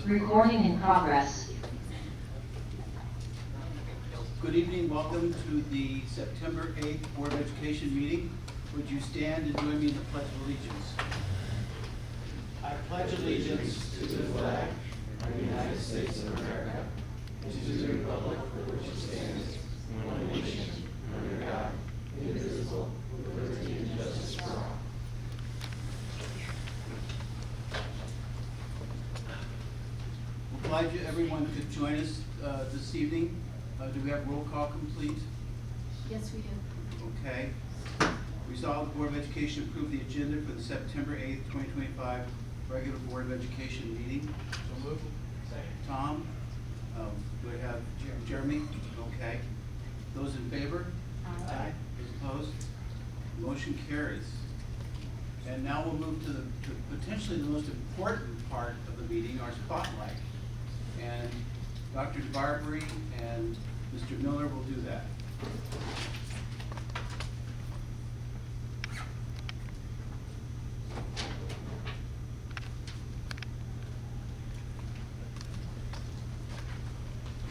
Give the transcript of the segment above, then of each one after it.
Recording in progress. Good evening. Welcome to the September 8th Board of Education meeting. Would you stand and join me in the Pledge of Allegiance? I pledge allegiance to the flag of the United States of America, and to the republic for which it stands, one nation, under God, indivisible, with liberty and justice for all. We're glad everyone could join us this evening. Do we have roll call complete? Yes, we do. Okay. Resolved, the Board of Education approve the agenda for the September 8th, 2025 regular Board of Education meeting. So moved. Second. Tom? Do I have Jeremy? Okay. Those in favor? Aye. Those opposed? Motion carries. And now we'll move to potentially the most important part of the meeting, our spotlight. And Dr. DeBarbery and Mr. Miller will do that.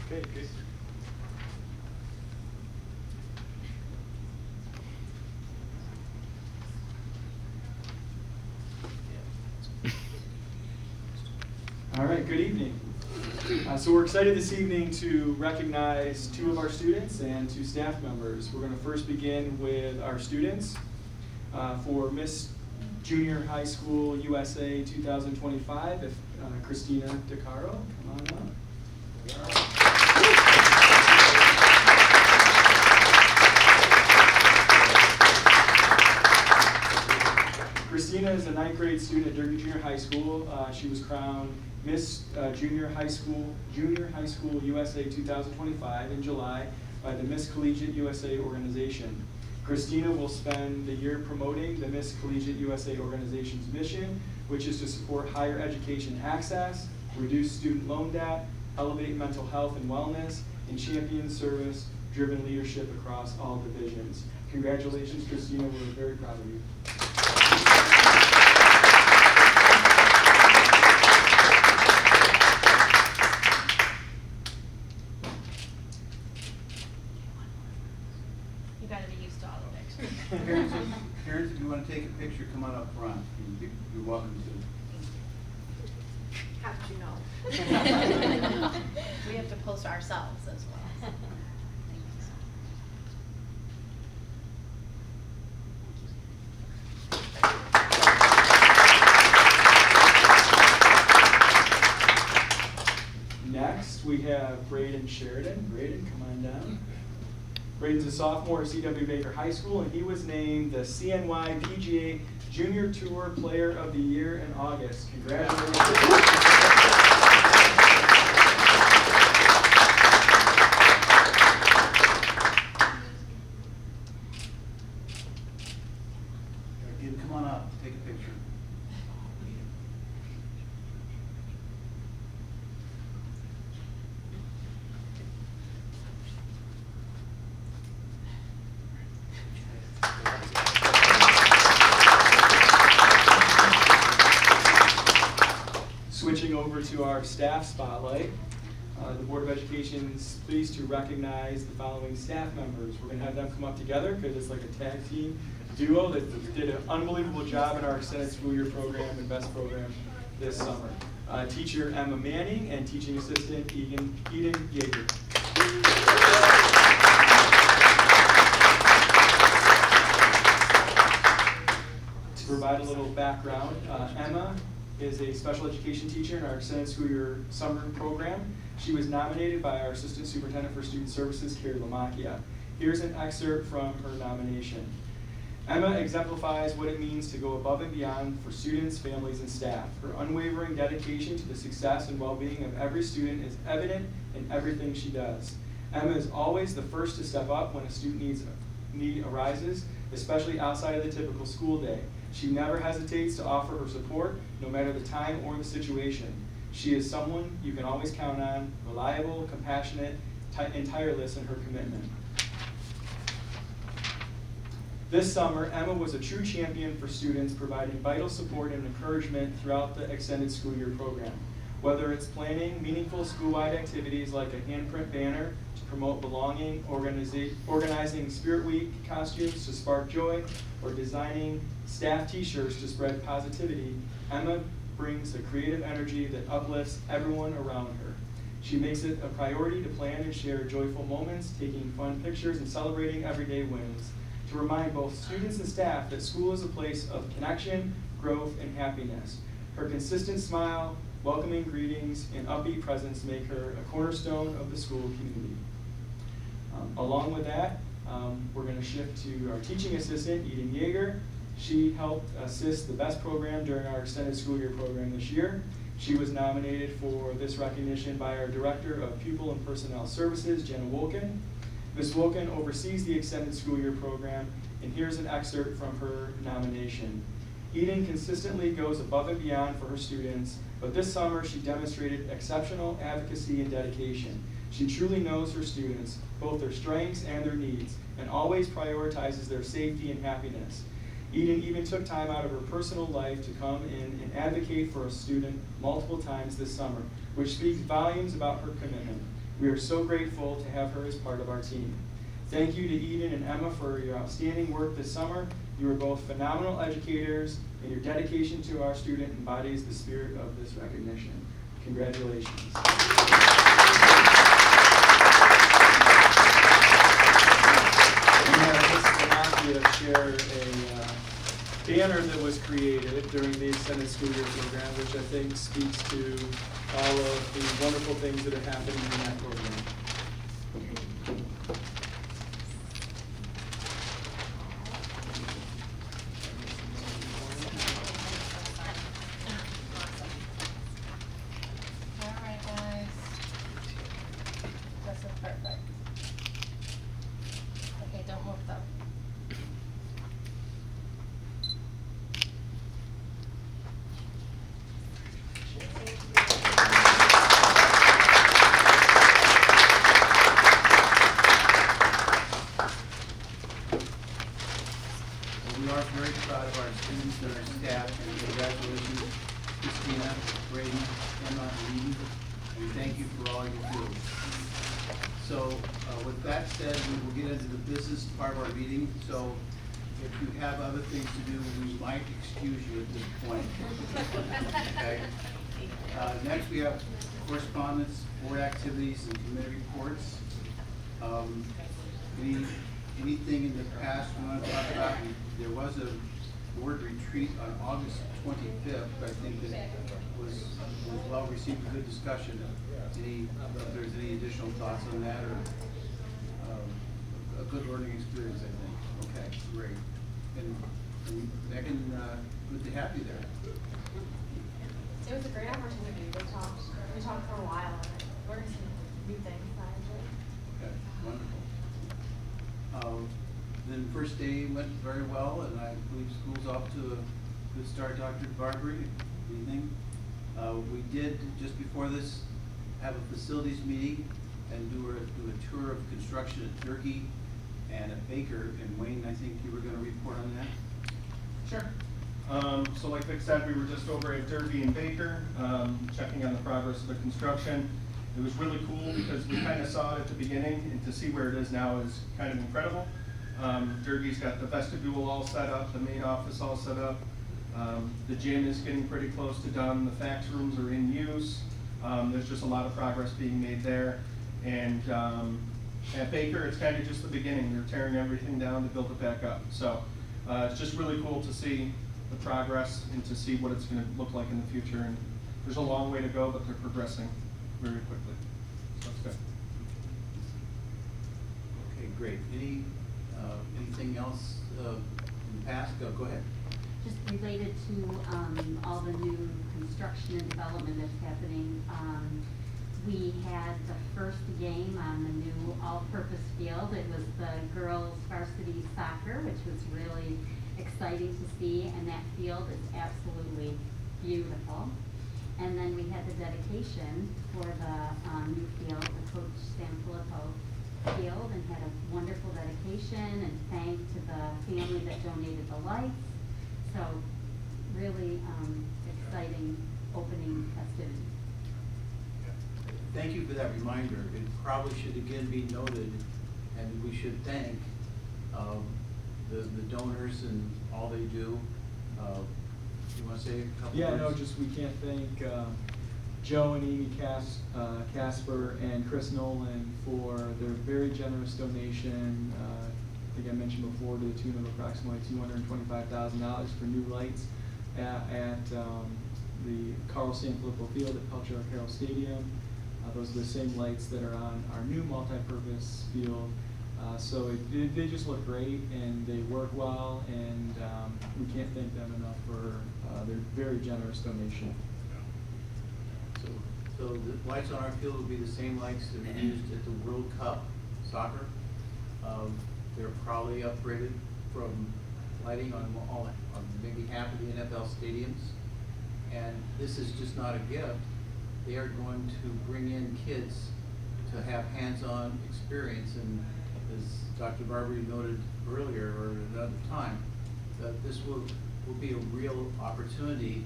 Okay, good. All right, good evening. So we're excited this evening to recognize two of our students and two staff members. We're going to first begin with our students for Miss Junior High School USA 2025. If Christina DeCaro, come on up. Christina is a 9th grade student at Derby Junior High School. She was crowned Miss Junior High School USA 2025 in July by the Miss Collegiate USA organization. Christina will spend the year promoting the Miss Collegiate USA organization's mission, which is to support higher education access, reduce student loan debt, elevate mental health and wellness, and champion service-driven leadership across all divisions. Congratulations, Christina. We're very proud of you. You gotta be used to all the pictures. Parents, if you want to take a picture, come on up front. You're welcome to. How did you know? We have to post ourselves as well. Next, we have Braden Sheridan. Braden, come on down. Braden's a sophomore at C.W. Baker High School, and he was named the CNY PGA Junior Tour Player of the Year in August. Congratulations. Again, come on up, take a picture. Switching over to our staff spotlight, the Board of Education is pleased to recognize the following staff members. We're going to have them come up together because it's like a tag team duo that did an unbelievable job in our extended school year program and best program this summer. Teacher Emma Manning and teaching assistant Eden Yeager. To provide a little background, Emma is a special education teacher in our extended school year summer program. She was nominated by our Assistant Superintendent for Student Services, Carrie Lamacchia. Here's an excerpt from her nomination. Emma exemplifies what it means to go above and beyond for students, families, and staff. Her unwavering dedication to the success and well-being of every student is evident in everything she does. Emma is always the first to step up when a student need arises, especially outside of the typical school day. She never hesitates to offer her support, no matter the time or the situation. She is someone you can always count on, reliable, compassionate, and tireless in her commitment. This summer, Emma was a true champion for students, providing vital support and encouragement throughout the extended school year program. Whether it's planning meaningful school-wide activities like a handprint banner to promote belonging, organizing Spirit Week costumes to spark joy, or designing staff t-shirts to spread positivity, Emma brings a creative energy that uplifts everyone around her. She makes it a priority to plan and share joyful moments, taking fun pictures and celebrating everyday wins, to remind both students and staff that school is a place of connection, growth, and happiness. Her consistent smile, welcoming greetings, and upbeat presence make her a cornerstone of the school community. Along with that, we're going to shift to our teaching assistant, Eden Yeager. She helped assist the BEST program during our extended school year program this year. She was nominated for this recognition by our Director of Pupil and Personnel Services, Jenna Wolken. Ms. Wolken oversees the extended school year program, and here's an excerpt from her nomination. Eden consistently goes above and beyond for her students, but this summer she demonstrated exceptional advocacy and dedication. She truly knows her students, both their strengths and their needs, and always prioritizes their safety and happiness. Eden even took time out of her personal life to come in and advocate for a student multiple times this summer, which speaks volumes about her commitment. We are so grateful to have her as part of our team. Thank you to Eden and Emma for your outstanding work this summer. You are both phenomenal educators, and your dedication to our student embodies the spirit of this recognition. Congratulations. Share a banner that was created during the extended school year program, which I think speaks to all of the wonderful things that are happening in that program. All right, guys. This is perfect. Okay, don't move though. We are very proud of our students and our staff, and congratulations, Christina, Brady, Emma, and Eden, and thank you for all you do. So, with that said, we will get into the business part of our meeting, so if you have other things to do, we might excuse you at this point. Okay? Next, we have correspondence, board activities, and committee reports. Anything in the past we want to talk about? There was a board retreat on August 25th, I think that was well received, a good discussion. If there's any additional thoughts on that, or a good learning experience, I think. Okay, great. And Megan, good to have you there. It was a great opportunity. We talked for a while and I learned some new things that I enjoyed. Okay, wonderful. Then first day went very well, and I believe school's off to a good start. Dr. Barbary, good evening. We did, just before this, have a facilities meeting and do a tour of construction at Durkee and at Baker. And Wayne, I think you were going to report on that? Sure. So like Vic said, we were just over at Durkee and Baker, checking on the progress of the construction. It was really cool because we kind of saw it at the beginning, and to see where it is now is kind of incredible. Durkee's got the vestibule all set up, the main office all set up. The gym is getting pretty close to done. The fax rooms are in use. There's just a lot of progress being made there. And at Baker, it's kind of just the beginning. They're tearing everything down to build it back up. So it's just really cool to see the progress and to see what it's going to look like in the future. And there's a long way to go, but they're progressing very quickly. So it's good. Okay, great. Anything else in the past? Go ahead. Just related to all the new construction and development that's happening. We had the first game on the new all-purpose field. It was the girls varsity soccer, which was really exciting to see, and that field is absolutely beautiful. And then we had the dedication for the new field, the Coach San Filippo field, and had a wonderful dedication and thanked to the family that donated the lights. So really exciting opening festivities. you for that reminder. It probably should again be noted, and we should thank the donors and all they do. You want to say a couple Yeah, words? no, just we can't thank Joe and Amy Casper and Chris Nolan for their very generous donation. I think I mentioned before, to the tune of approximately $225,000 for new lights at the Carl Sanfilippo Field at Pelcher Carroll Stadium. Those are the same lights that are on our new multi-purpose field. So they just look great and they work well, and we can't thank them enough for their very generous donation. So the lights on our field will be the same lights that we used at the World Cup soccer. They're probably upgraded from lighting on maybe half of the NFL stadiums. And this is just not a gift. They are going to bring in kids to have hands-on experience, and as Dr. Barbary noted earlier or at another time, that this will be a real opportunity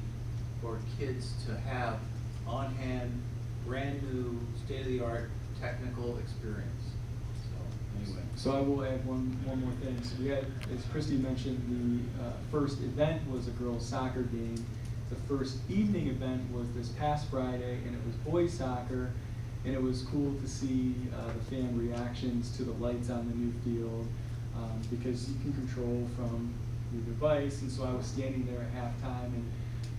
for kids to have on-hand, brand-new, state-of-the-art technical experience. So anyway. So I will add one more thing. So we had, as Christy mentioned, the first event was a girls' soccer game. The first evening event was this past Friday, and it was boys soccer, and it was cool to see the fan reactions to the lights on the new field, because you can control from your device. And so I was standing there at halftime,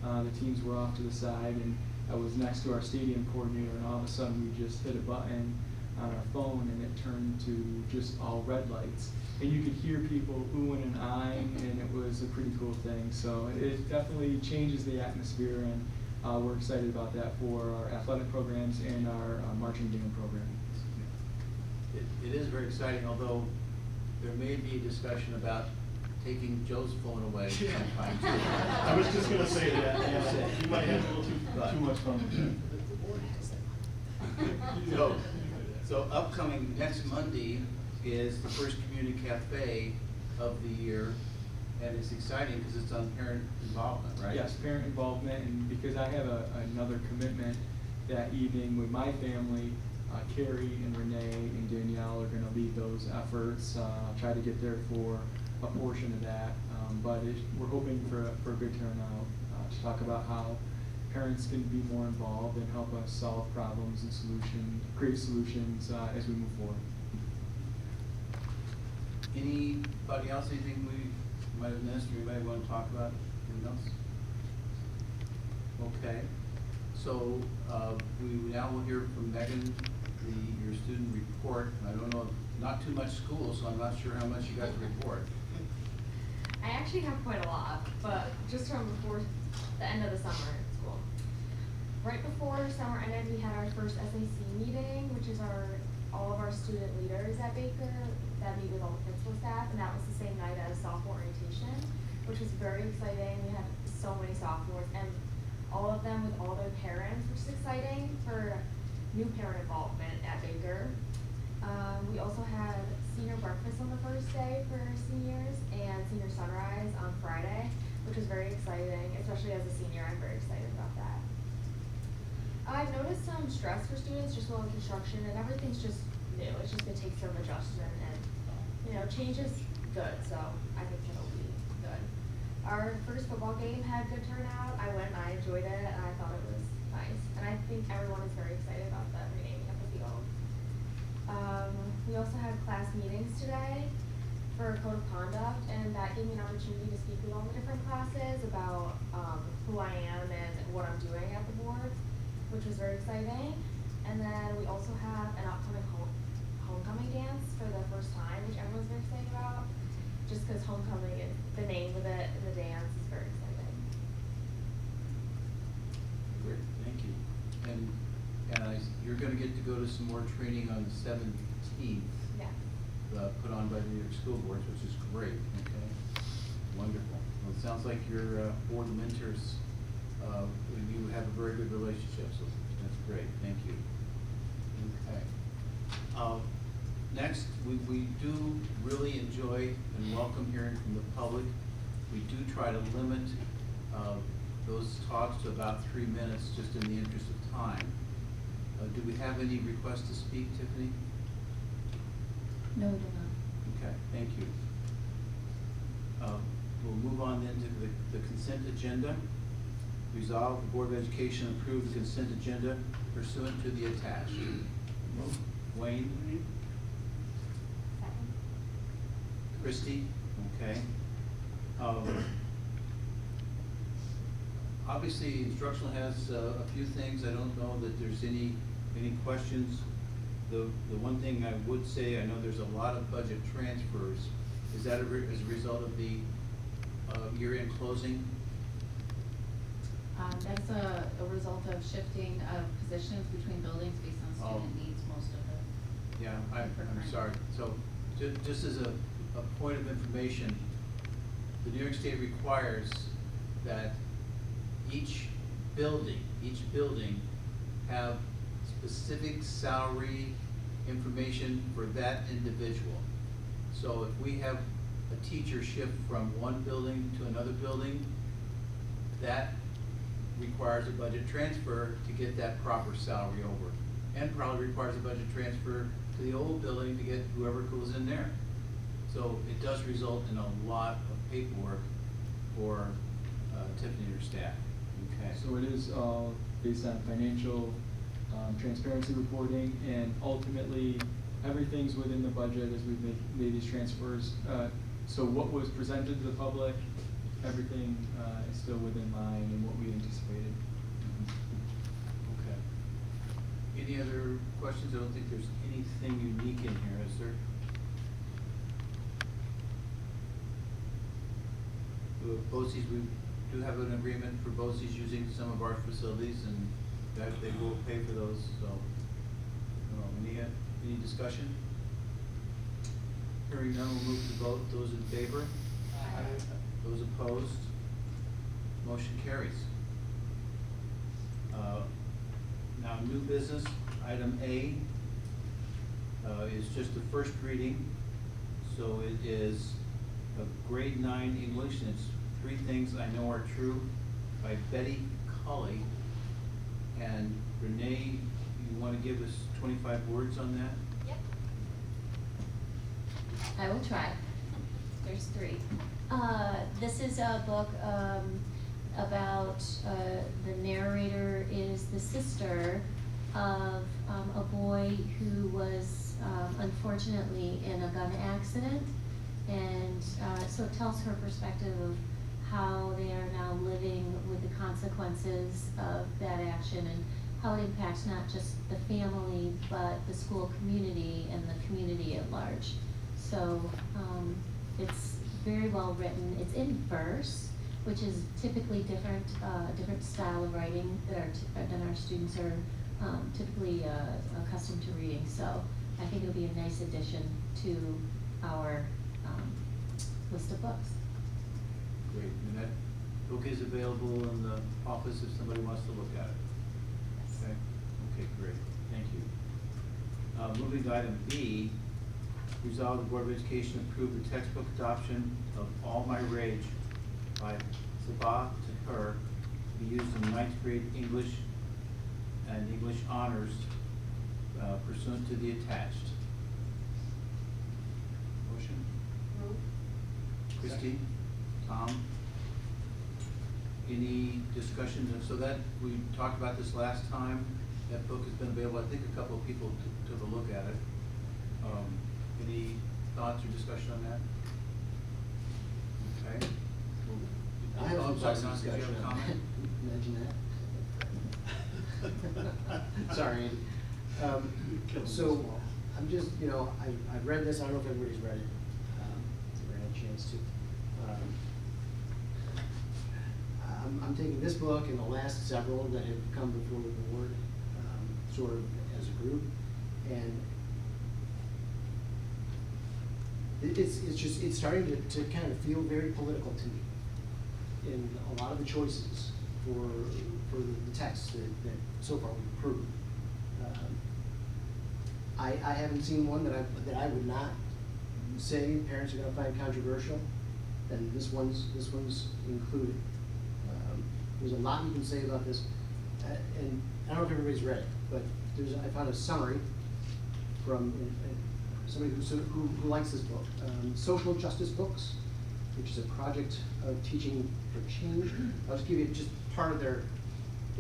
and the teams were off to the side, and I was next to our stadium coordinator, and all of a sudden we just hit a button on our phone, and it turned to just all red lights. And you could hear people oohing and eyeing, and it was a pretty cool thing. So it definitely changes the atmosphere, and we're excited about that for our athletic programs and our marching band program. It is very exciting, although there may be a discussion about taking Joe's phone away sometime too. I was just gonna say that, yeah, you might have a little too much fun. So upcoming next Monday is the first community cafe of the year, and it's exciting because it's on parent involvement, right? Yes, parent involvement, and because I have another commitment that evening with my family, Carrie and Renee and Danielle are gonna lead those efforts. I'll try to get there for a portion of that, but we're hoping for a good turnout to talk about how parents can be more involved and help us solve problems and create solutions as we move forward. Anybody else, anything we might have missed, or anybody want to talk about, anything else? Okay, so we now will hear from Megan, your student report. I don't know, not too much school, so I'm not sure how much you got to report. I actually have quite a lot, but just from before the end of the summer at school. Right before summer ended, we had our first SAC meeting, which is all of our student leaders at Baker that meet with all the principal staff, and that was the same night as sophomore orientation, which was very exciting. We had so many sophomores, and all of them with all their parents, which is exciting for new parent involvement at Baker. We also had senior breakfast on the first day for seniors and senior sunrise on Friday, which was very exciting, especially as a senior. I'm very excited about that. I've noticed some stress for students just while in construction, and everything's just new. It's just gonna take some adjustment, and change is good, so I think it'll be good. Our first football game had good turnout. I went and I enjoyed it, and I thought it was nice. And I think everyone is very excited about the renaming of the field. We also had class meetings today for code of conduct, and that gave me an opportunity to speak with all the different classes about who I am and what I'm doing at the board, which was very exciting. And then we also have an upcoming homecoming dance for the first time, which everyone's very excited about, just because homecoming and the name of it and the dance is very exciting. Great, thank you. And you're going to get to go to some more training on the 17th. Yeah. Put on by the New York School Boards, which is great. Okay, wonderful. Well, it sounds like your board mentors, you have a very good relationship, so that's great. Thank you. Okay. Next, we do really enjoy and welcome hearing from the public. We do try to limit those talks to about 3 minutes, just in the interest of time. Do we have any requests to speak, Tiffany? No, we do not. Okay, thank you. We'll move on then to the consent agenda. Resolve, the Board of Education approve the consent agenda pursuant to the attached. Wayne? Christie? Okay. Obviously, instructional has a few things. I don't know that there's any questions. The one thing I would say, I know there's a lot of budget transfers. Is that as a result of the year-end closing? That's a result of shifting of positions between buildings based on student needs, most of it. Yeah, I'm sorry. So, just as a point of information, the New York State requires that each building have specific salary information for that individual. So if we have a teacher shift from one building to another building, that requires a budget transfer to get that proper salary over. And probably requires a budget transfer to the old building to get whoever goes in there. So it does result in a lot of paperwork for Tiffany and her staff. Okay. So it is based on financial transparency reporting, and ultimately, everything's within the budget as we've made these transfers. So what was presented to the public, everything is still within line and what we anticipated. Okay. Any other questions? I don't think there's anything unique in here, is there? BOCES, we do have an agreement for BOCES using some of our facilities, and that they will pay for those, so. Any discussion? Hearing none, we'll move to vote. Those in favor? Aye. Those opposed? Motion carries. Now, new business, item A, is just the first reading. So it is a grade 9 English, and it's 3 Things I Know Are True by Betty Cully. And Renee, you want to give us 25 words on that? Yep. I will try. There's 3. This is a book about the narrator is the sister of a boy who was unfortunately in a gun accident, and so it tells her perspective of how they are now living with the consequences of that action and how it impacts not just the family but the school community and the community at large. So it's very well written. It's in verse, which is typically different style of writing than our students are typically accustomed to reading. So I think it'll be a nice addition to our list of books. Great, and that book is available in the office if somebody wants to look at it. Okay, okay, great, thank you. Moving to item B, resolve the Board of Education approve the textbook adoption of All My Rage by Sabah Tahir to be used in 9th grade English and English honors pursuant to the attached. Motion? Move. Christie? Tom? Any discussion? So that, we talked about this last time. That book has been available. I think a couple of people took a look at it. Any thoughts or discussion on that? Okay. I have Oh, some sorry, Don, did you have a discussion. comment? Imagine that. Sorry, Andy. So, I'm just, I've read this, I don't know if everybody's read it, never had a chance to. I'm taking this book and the last several that have come before the board, sort of as a group, and it's starting to kind of feel very political to me in a lot of the choices for the texts that so far we've approved. I haven't seen one that I would not say parents are gonna find controversial, and this one's included. There's a lot you can say about this. and I don't know if everybody's read it, but I found a summary from somebody who likes this book. Social Justice Books, which is a project of teaching for change. I'll just give you just part of their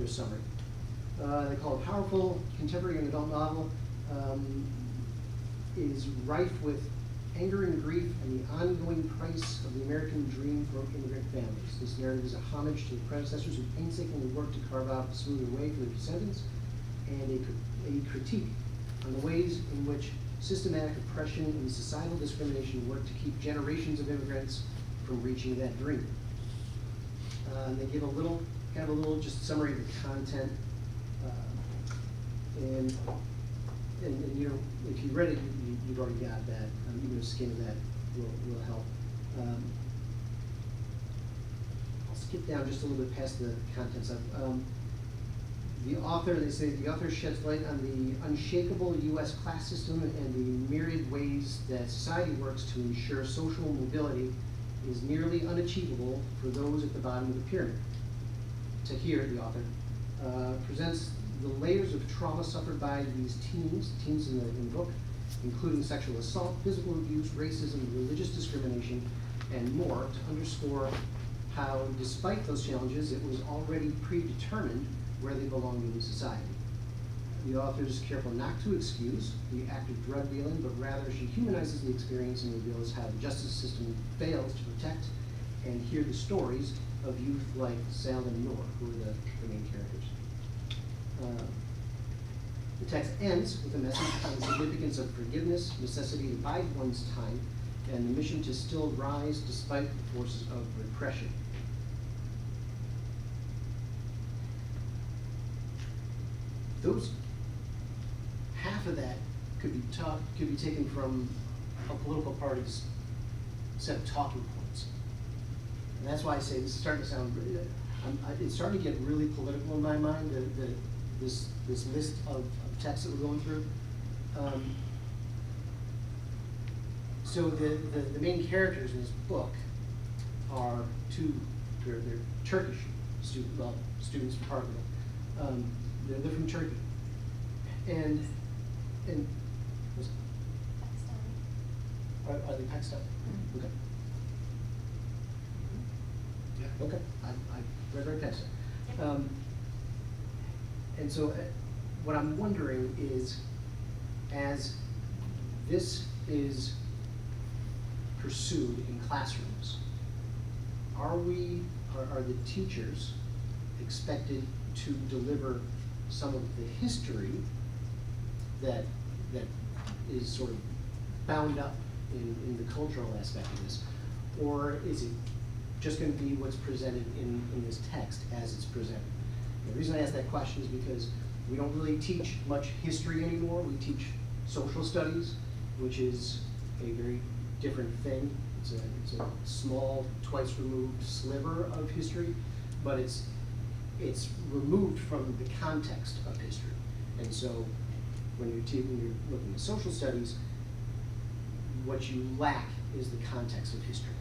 summary. They call it powerful contemporary young adult novel. Is rife with anger and grief and the ongoing price of the American dream for immigrant families. This narrative is a homage to the predecessors who painstakingly worked to carve out a smoother way for their descendants, and a critique on the ways in which systematic oppression and societal discrimination work to keep generations of immigrants from reaching that dream. They give a little just summary of the content, and you know, if you read it, you've already got that. Even a skim of that will help. I'll skip down just a little bit past the contents of the author. They say the author sheds light on the unshakable U.S. class system and the myriad ways that society works to ensure social mobility is nearly unachievable for those at the bottom of the pyramid. Tahir, the author, presents the layers of trauma suffered by these teens in the book, including sexual assault, physical abuse, racism, religious discrimination, and more, to underscore how, despite those challenges, it was already predetermined where they belonged in society. The author is careful not to excuse the act of drug dealing, but rather she humanizes the experience and reveals how the justice system fails to protect and hear the stories of youth like Sal and Noor, who are the main characters. The text ends with a message on the significance of forgiveness, necessity to bide one's time, and the mission to still rise despite the forces of repression. Those, half of that could be taken from a political party's set of talking points. And that's why I say this is starting to sound, it's starting to get really political in my mind, this list of texts that we're going through. So the main characters in this book are they're Turkish students from Harvard. They're from Turkey. And are they Pakistan? Okay. Yeah. Okay, I read Pakistan. And so what I'm wondering is, as this is pursued in classrooms, are the teachers expected to deliver some of the history that is sort of bound up in the cultural aspect of this? Or is it just going to be what's presented in this text as it's presented? The reason I ask that question is because we don't really teach much history anymore. We teach social studies, which is a very different thing. It's a small, twice removed sliver of history, but it's removed from the context of history. And so when you're looking at social studies, what you lack is the context of history.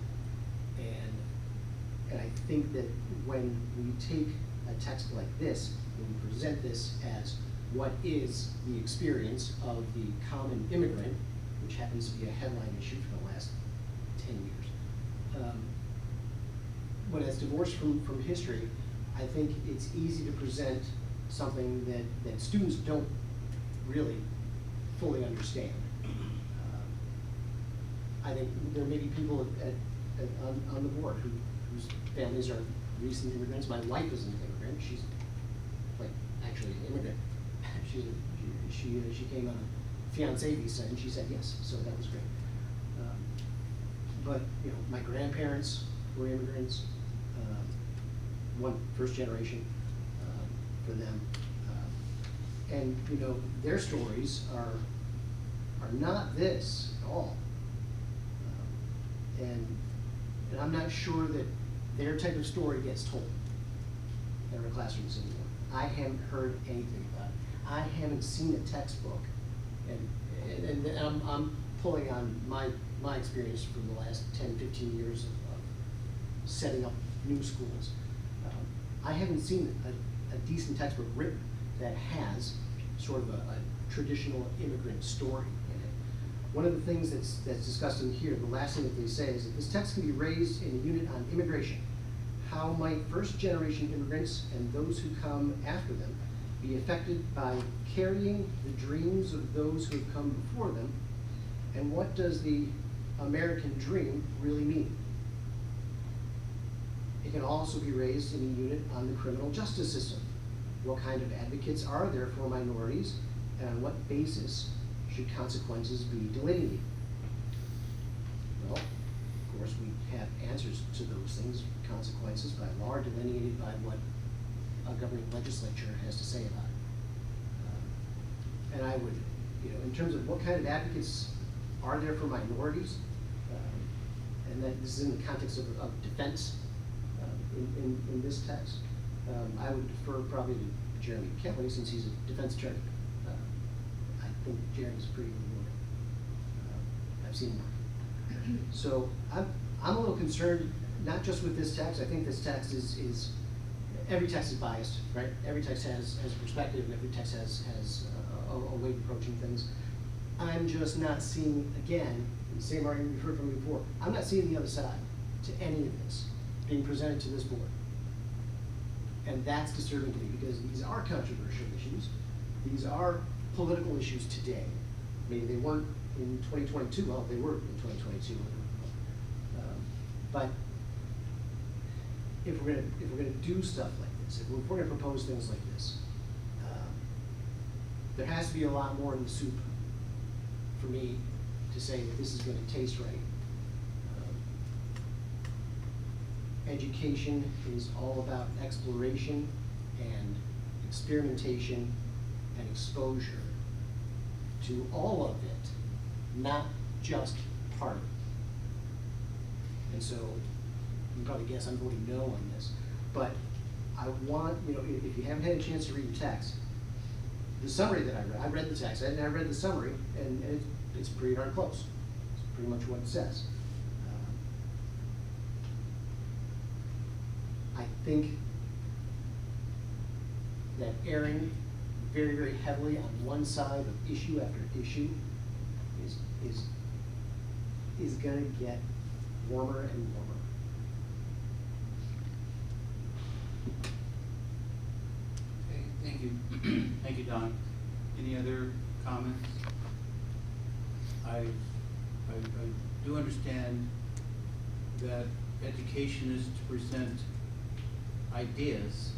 And I think that when we take a text like this, and we present this as what is the experience of the common immigrant, which happens to be a headline issue for the last 10 years. When it's divorced from history, I think it's easy to present something that students don't really fully understand. I think there may be people on the board whose families are recent immigrants. My wife is an immigrant. She's actually an immigrant. She came on a fiancé visa and she said yes, so that was great. But my grandparents were immigrants. One first generation for them, and their stories are not this at all. And I'm not sure that their type of story gets told in our classrooms anymore. I haven't heard anything about it. I haven't seen a textbook, and I'm pulling on my experience from the last 10, 15 years of setting up new schools. I haven't seen a a decent textbook written that has sort of a traditional immigrant story in it. One of the things that's discussed in here, the last thing that they say is that this text can be raised in a unit on immigration. How might first-generation immigrants and those who come after them be affected by carrying the dreams of those who have come before them, and what does the American dream really mean? It can also be raised in a unit on the criminal justice system. What kind of advocates are there for minorities, and on what basis should consequences be delineated? Well, of course, we have answers to those things, consequences by law, delineated by what a governing legislature has to say about it. And I would, in terms of what kind of advocates are there for minorities, and that this is in the context of defense in this text, I would defer probably to Jeremy Kelly, since he's a defense attorney. I think Jeremy's pretty good lawyer. I've seen him. So I'm a little concerned, not just with this text. I think this text is every text is biased, right? Every text has a perspective. Every text has a way of approaching things. I'm just not seeing, again, the same argument we've heard from before. I'm not seeing the other side to any of this being presented to this board. And that's disturbing to me, because these are controversial issues. These are political issues today. Maybe they weren't in 2022. Well, they were in 2022. But if we're gonna do stuff like this, if we're gonna propose things like this, there has to be a lot more in the soup for me to say that this is going to taste right. Education is all about exploration and experimentation and exposure to all of it, not just part of it. And so you can probably guess I'm voting no on this, but I want, if you haven't had a chance to read the text, the summary that I read the text, and I read the summary, and it's pretty darn close. It's pretty much what it says. I think that erring very, very heavily on one side of issue after issue is gonna get warmer and warmer. Okay, thank you. Thank you, Don. Any other comments? I do understand that education is to present ideas,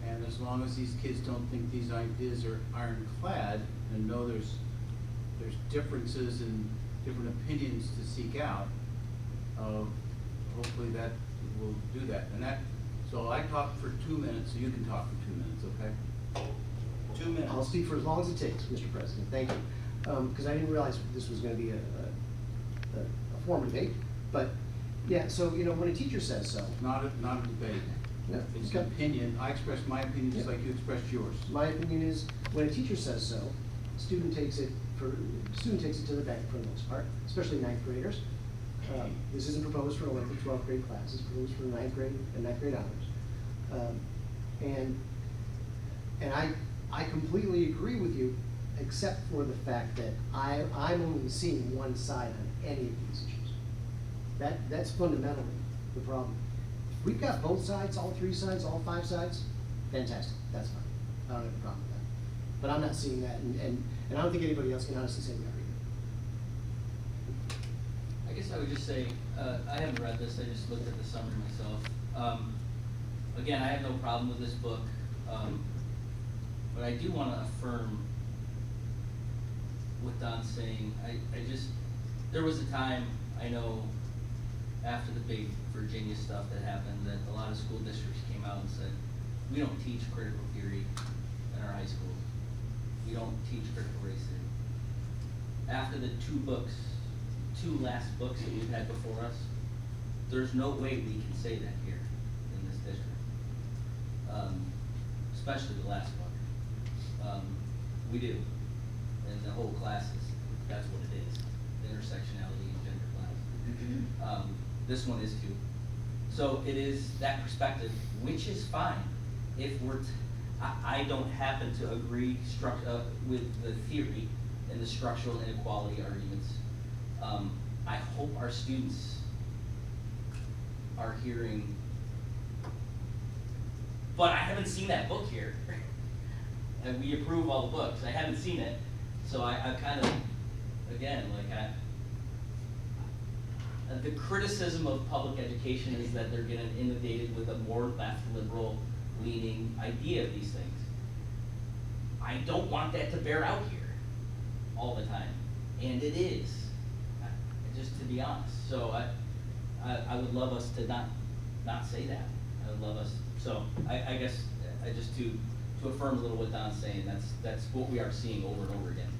and as long as these kids don't think these ideas are ironclad and know there's differences and different opinions to seek out, hopefully that will do that. So I talked for 2 minutes, so you can talk for 2 minutes, okay? 2 minutes. I'll speak for as long as it takes, Mr. President. Thank you. Because I didn't realize this was going to be a formal debate. But yeah, so when a teacher says so, Not a debate. No, It's okay. an opinion. I express my opinion just like you expressed yours. My opinion is when a teacher says so, student takes it to the bank for the most part, especially ninth graders. This isn't proposed for 11th and 12th grade classes. It's proposed for ninth grade and ninth grade honors. And I completely agree with you, except for the fact that I'm only seeing one side on any of these issues. That's fundamentally the problem. If we've got both sides, all three sides, all five sides, fantastic, that's fine. I don't have a problem with that. But I'm not seeing that, and I don't think anybody else can honestly say we are either. I guess I would just say, I haven't read this, I just looked at the summary myself. Again, I have no problem with this book, but I do want to affirm what Don's saying. There was a time, I know, after the big Virginia stuff that happened, that a lot of school districts came out and said, we don't teach critical theory in our high schools. We don't teach critical race theory. After the two last books that we've had before us, there's no way we can say that here in this district. Especially the last book. We do. And the whole classes, that's what it is. The intersectionality and gender class. This one is too. So it is that perspective, which is fine. if I don't happen to agree with the theory and the structural inequality arguments. I hope our students are hearing, but I haven't seen that book here. And we approve all the books. I haven't seen it. So I kind of, again, like the criticism of public education is that they're getting inundated with a more left liberal leaning idea of these things. I don't want that to bear out here all the time, and it is, just to be honest. So I would love us to not say that. I would love us, so I guess just to affirm a little what Don's saying, that's what we are seeing over and over again.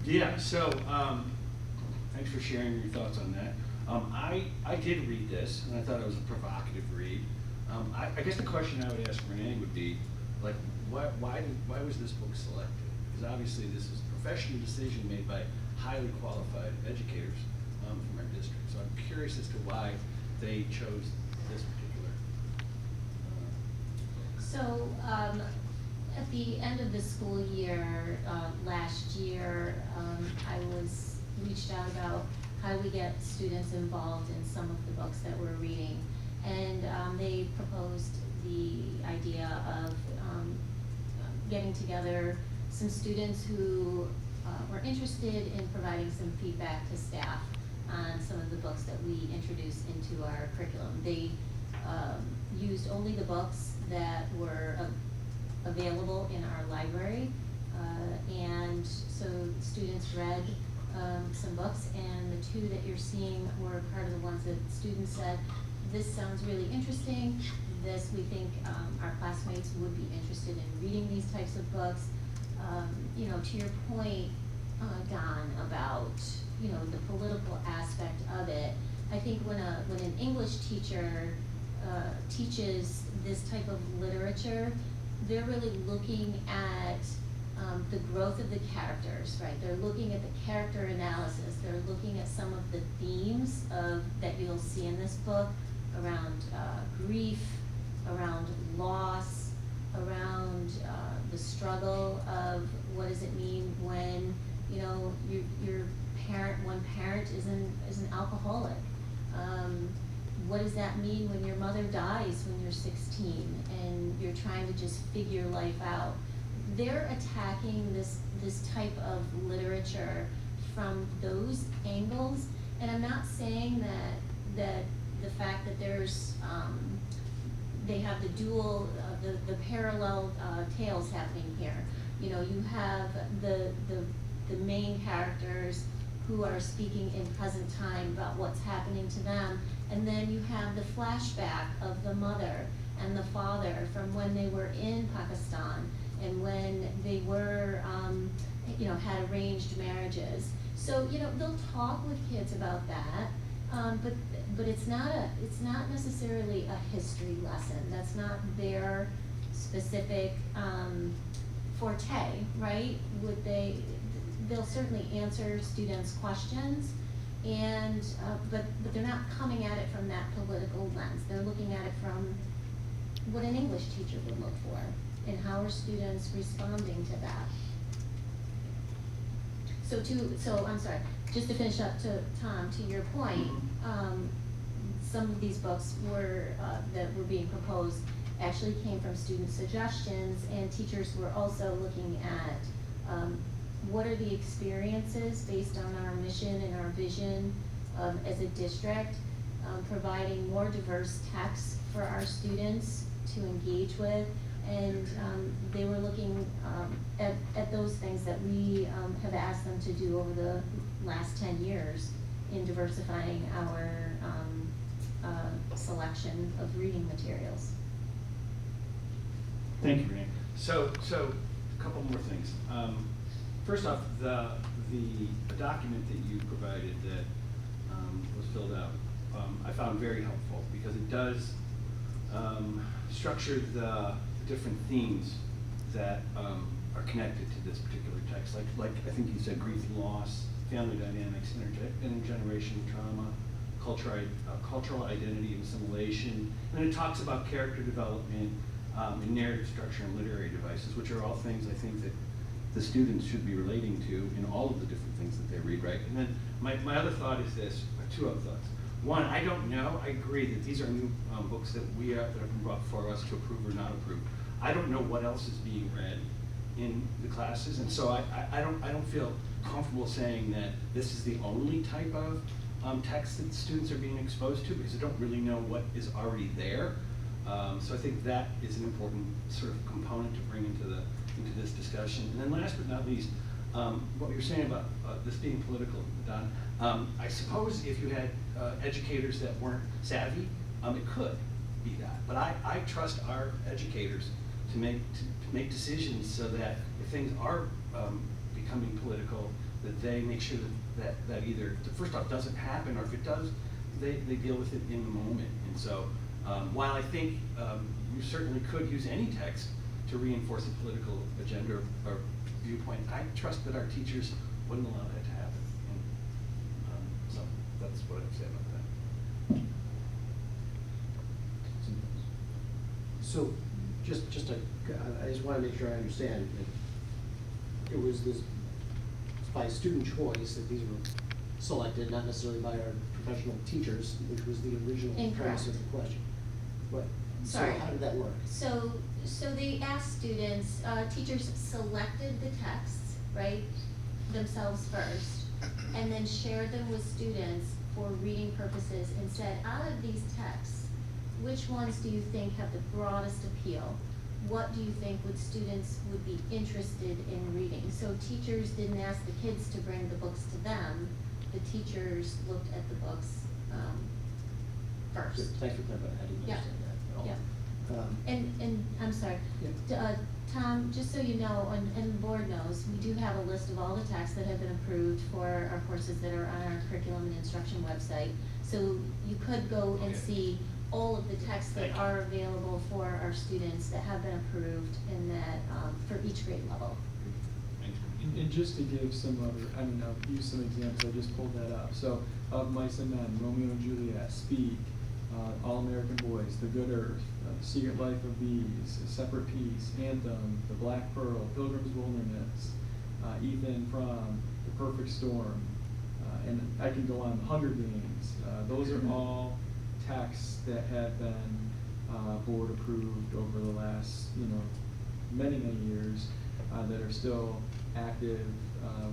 Yeah, so, thanks for sharing your thoughts on that. I did read this, and I thought it was a provocative read. I guess the question I would ask Renee would be, like, why was this book selected? Because obviously this is a professional decision made by highly qualified educators from our district. So I'm curious as to why they chose this particular. So, at the end of the school year, last year, I was reached out about how do we get students involved in some of the books that we're reading. And they proposed the idea of getting together some students who were interested in providing some feedback to staff on some of the books that we introduced into our curriculum. They used only the books that were available in our library, and so students read some books, and the two that you're seeing were part of the ones that students said, this sounds really interesting, this, we think our classmates would be interested in reading these types of books. You know, to your point, Don, about, you know, the political aspect of it, I think when an English teacher teaches this type of literature, they're really looking at the growth of the characters, right? They're looking at the character analysis. They're looking at some of the themes that you'll see in this book around grief, around loss, around the struggle of what does it mean when, you know, one parent is an alcoholic. What does that mean when your mother dies when you're 16 and you're trying to just figure life out? They're attacking this type of literature from those angles, and I'm not saying that the fact that there's they have the dual the parallel tales happening here. You know, you have the main characters who are speaking in present time about what's happening to them, and then you have the flashback of the mother and the father from when they were in Pakistan and when they were, you know, had arranged marriages. So, you know, they'll talk with kids about that, but it's not necessarily a history lesson. That's not their specific forte, right? They'll certainly answer students' questions, and but they're not coming at it from that political lens. They're looking at it from what an English teacher would look for, and how are students responding to that. So I'm sorry, just to finish up to Tom, to your point, some of these books that were being proposed actually came from student suggestions, and teachers were also looking at what are the experiences based on our mission and our vision as a district, providing more diverse texts for our students to engage with, and they were looking at those things that we have asked them to do over the last 10 years in diversifying our selection of reading materials. Thank you, Renee. So a couple more things. First off, the document that you provided that was filled out, I found very helpful because it does structure the different themes that are connected to this particular text. Like I think you said grief and loss, family dynamics, intergenerational trauma, cultural identity and assimilation. And it talks about character development and narrative structure and literary devices, which are all things I think that the students should be relating to in all of the different things that they read, right? And then my other thought is this, or two other thoughts. One, I don't know, I agree that these are new books that that have been brought for us to approve or not approve. I don't know what else is being read in the classes, and so I don't feel comfortable saying that this is the only type of text that students are being exposed to, because I don't really know what is already there. So I think that is an important sort of component to bring into this discussion. And then last but not least, what you're saying about this being political, Don, I suppose if you had educators that weren't savvy, it could be that. But I trust our educators to make decisions so that if things are becoming political, that they make sure that either, first off, doesn't happen, or if it does, they deal with it in the moment. And so while I think you certainly could use any text to reinforce a political agenda or viewpoint, I trust that our teachers wouldn't allow that to happen. And so that's what I would say about that. So, I just want to make sure I understand that it was this, by student choice that these were selected, not necessarily by our professional teachers, which was the original premise of the question. But, Sorry. So how did that work? So they asked students, teachers selected the texts, right, themselves first, and then shared them with students for reading purposes and said, out of these texts, which ones do you think have the broadest appeal? What do you think students would be interested in reading? So teachers didn't ask the kids to bring the books to them. The teachers looked at the books first. Thanks for clarifying, I didn't Yeah. understand that at all. Yeah. Um, And I'm sorry, Tom, just so you know, and the board knows, we do have a list of all the texts that have been approved for our courses that are on our curriculum and instruction website. So you could go and see all of the texts that are available for our students that have been approved and that, for each grade level. And just to give some other, I'll use some examples, I just pulled that up. So, Of Mice and Men, Romeo and Juliet, Speak, All American Boys, The Good Earth, Secret Life of Bees, A Separate Peace, Anthem, The Black Pearl, Pilgrim's Wilderness, Ethan Frome, The Perfect Storm, and I can go on, The Hunger Games. Those are all texts that have been board approved over the last, many years that are still active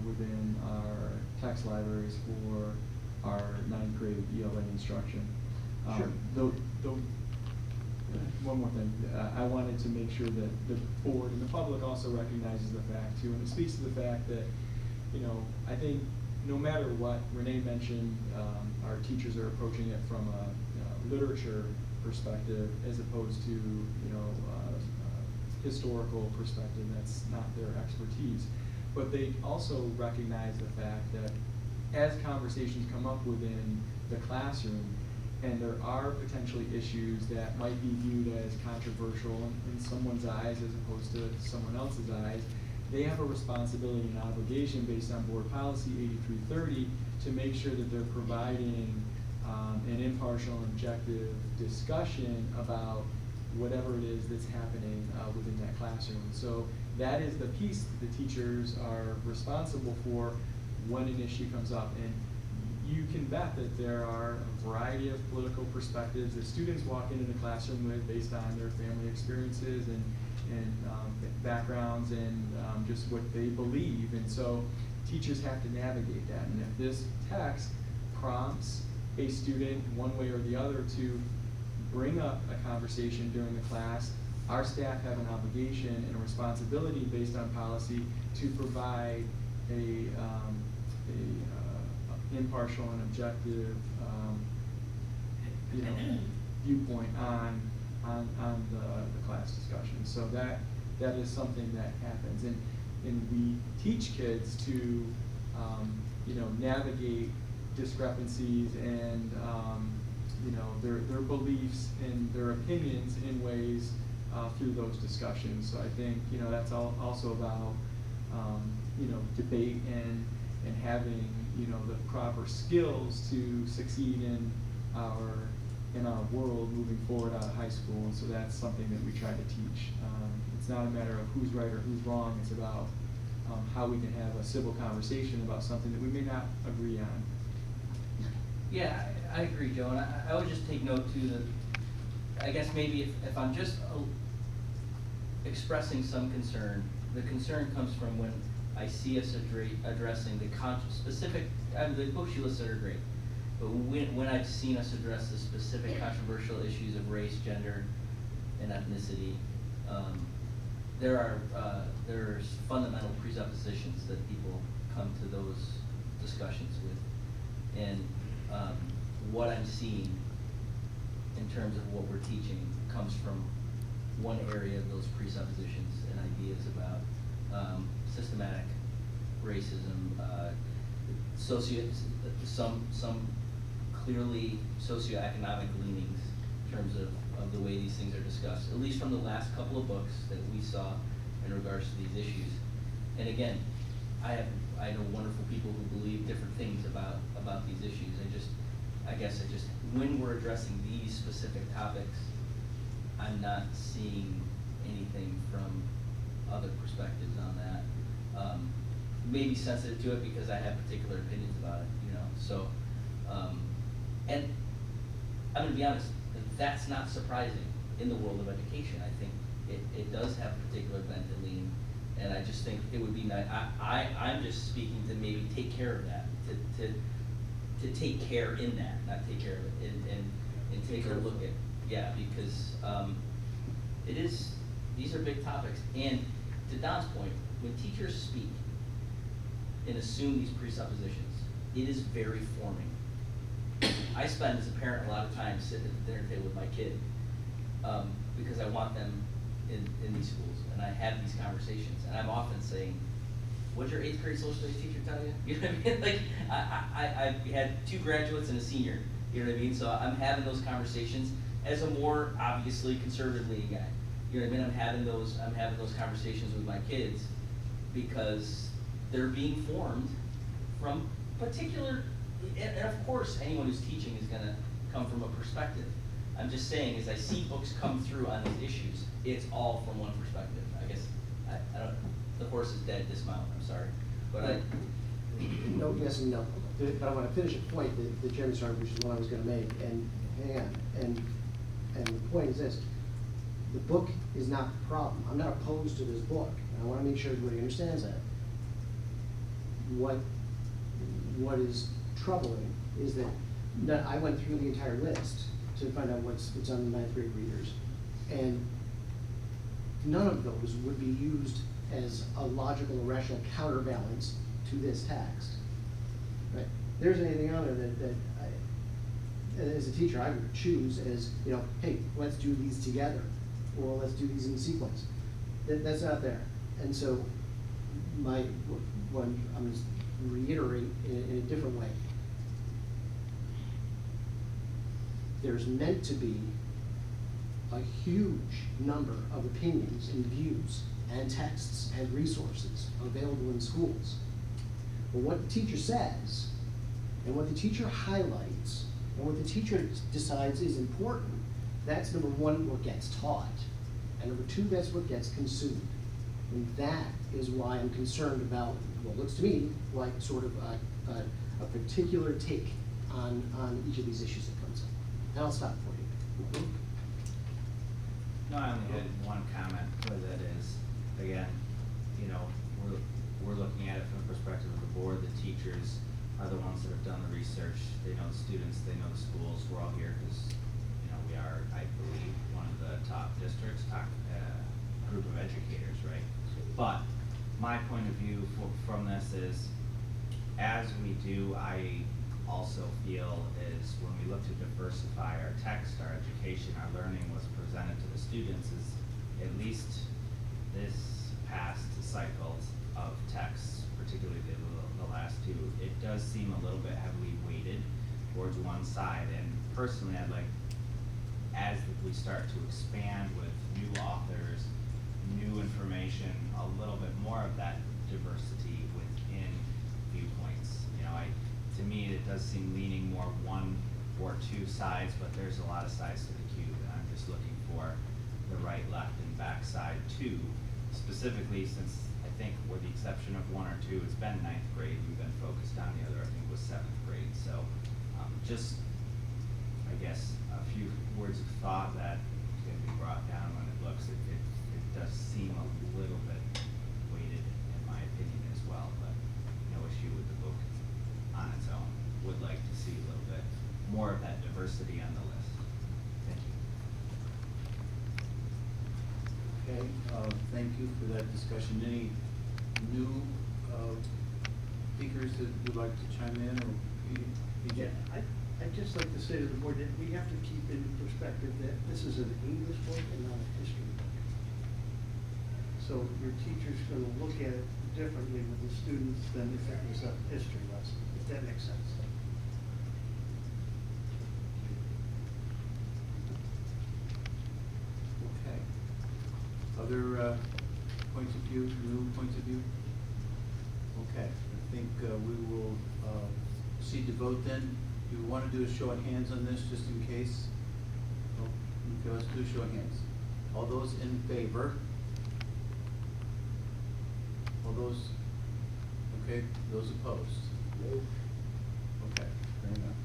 within our text libraries for our ninth grade ELA instruction. Sure. One more thing, I wanted to make sure that the board and the public also recognizes the fact too, and it speaks to the fact that, I think no matter what, Renee mentioned, our teachers are approaching it from a literature perspective as opposed to, historical perspective. That's not their expertise. But they also recognize the fact that as conversations come up within the classroom, and there are potentially issues that might be viewed as controversial in someone's eyes as opposed to someone else's eyes, they have a responsibility and obligation based on board policy 8330 to make sure that they're providing an impartial and objective discussion about whatever it is that's happening within that classroom. So that is the piece that the teachers are responsible for when an issue comes up. And you can bet that there are a variety of political perspectives that students walk into the classroom with based on their family experiences and backgrounds and just what they believe. And so teachers have to navigate that. And if this text prompts a student one way or the other to bring up a conversation during the class, our staff have an obligation and a responsibility based on policy to provide a impartial and objective, viewpoint on the class discussion. So that is something that happens, and we teach kids to navigate discrepancies and their beliefs and their opinions in ways through those discussions. So I think that's also about debate and having the proper skills to succeed in in our world moving forward out of high school, and so that's something that we try to teach. It's not a matter of who's right or who's wrong, it's about how we can have a civil conversation about something that we may not agree on. Yeah, I agree, Joe, and I would just take note too that, I guess maybe if I'm just expressing some concern, the concern comes from when I see us addressing the specific, the books you listed are great, but when I've seen us address the specific controversial issues of race, gender, and ethnicity, there's fundamental presuppositions that people come to those discussions with. And what I'm seeing in terms of what we're teaching comes from one area of those presuppositions and ideas about systematic racism, some clearly socioeconomic leanings in terms of the way these things are discussed, at least from the last couple of books that we saw in regards to these issues. And again, I know wonderful people who believe different things about these issues. I guess when we're addressing these specific topics, I'm not seeing anything from other perspectives on that. Maybe sensitive to it because I have particular opinions about it, you know. So, and I'm gonna be honest, that's not surprising in the world of education. I think it does have a particular bent and lean, and I just think it would be nice. I'm just speaking to maybe take care of that, to take care in that, not take care of it, and take a look at, yeah, because these are big topics. And to Don's point, when teachers speak and assume these presuppositions, it is very forming. I spend as a parent a lot of time sitting at the dinner table with my kid because I want them in these schools, and I have these conversations, and I'm often saying, what'd your 8th grade social studies teacher tell you? You know what I mean? Like, I had 2 graduates and a senior, you know what I mean? So I'm having those conversations as a more obviously conservative leaning guy. You know what I mean? I'm having those conversations with my kids because they're being formed from particular, and of course anyone who's teaching is gonna come from a perspective. I'm just saying, as I see books come through on these issues, it's all from one perspective. I guess, I don't, the horse is dead, dismount, I'm sorry. But No, yes and no. But I want to finish a point that Jeremy started, which is one I was going to make, and hang on. And the point is this: the book is not the problem. I'm not opposed to this book, and I want to make sure everybody understands that. What is troubling is that I went through the entire list to find out what's on the 9th grade readers, and none of those would be used as a logical or rational counterbalance to this text. Right? There's anything on there that as a teacher, I would choose as, you know, hey, let's do these together, or let's do these in sequence. That's not there. And so what I'm just reiterating in a different way. There's meant to be a huge number of opinions and views and texts and resources available in schools. But what the teacher says, and what the teacher highlights, and what the teacher decides is important, that's number 1, what gets taught. And number 2, that's what gets consumed. And that is why I'm concerned about what looks to me like sort of a particular take on each of these issues that comes up. And I'll stop for you. No, I only had one comment, but that is, again, you know, we're looking at it from the perspective of the board. The teachers are the ones that have done the research. They know the students, they know the schools. We're all here because, you know, we are, I believe, one of the top districts, top group of educators, right? But my point of view from this is, as we do, I also feel is when we look to diversify our text, our education, our learning was presented to the students is at least this past cycles of texts, particularly the last 2, it does seem a little bit heavily weighted towards one side. And personally, I'd like, as we start to expand with new authors, new information, a little bit more of that diversity within viewpoints. You know, to me, it does seem leaning more one for two sides, but there's a lot of sides to the cube, and I'm just looking for the right, left, and back side too. Specifically, since I think with the exception of one or two, it's been ninth grade, we've been focused on the other, I think was seventh grade, so, just, I guess, a few words of thought that can be brought down when it looks, it does seem a little bit weighted, in my opinion as well, but no issue with the book on its own. Would like to see a little bit more of that diversity on the list. Thank you. Okay, thank you for that discussion. Any new speakers that would like to chime in, or? Yeah, I'd just like to say to the board that we have to keep in perspective that this is an English book and not a history book. So your teacher's gonna look at it differently with the students than if it was a history lesson, if that makes sense. Okay. Other points of view, new points of view? Okay, I think we will proceed to vote then. Do we want to do a show of hands on this, just in case? No? Okay, let's do a show of hands. All those in favor? All those, okay, those opposed? No. Okay, fair enough.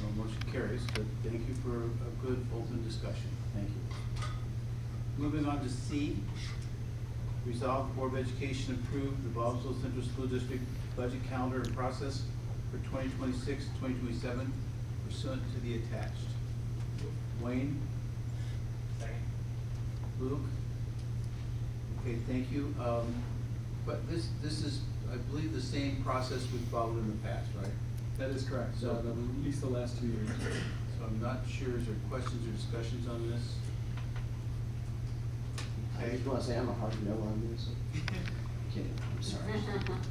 No motion carries, but thank you for a good open discussion. Thank you. Moving on to C. Resolve Board of Education approve the Baldwinsville Central School District budget calendar and process for 2026-2027 pursuant to the attached. Wayne? Second. Luke? Okay, thank you. But this is, I believe, the same process we've followed in the past, right? That is correct, So- at least the last 2 years. So I'm not sure, is there questions or discussions on this? I just want to say I'm a hard no on this. Kidding, I'm sorry.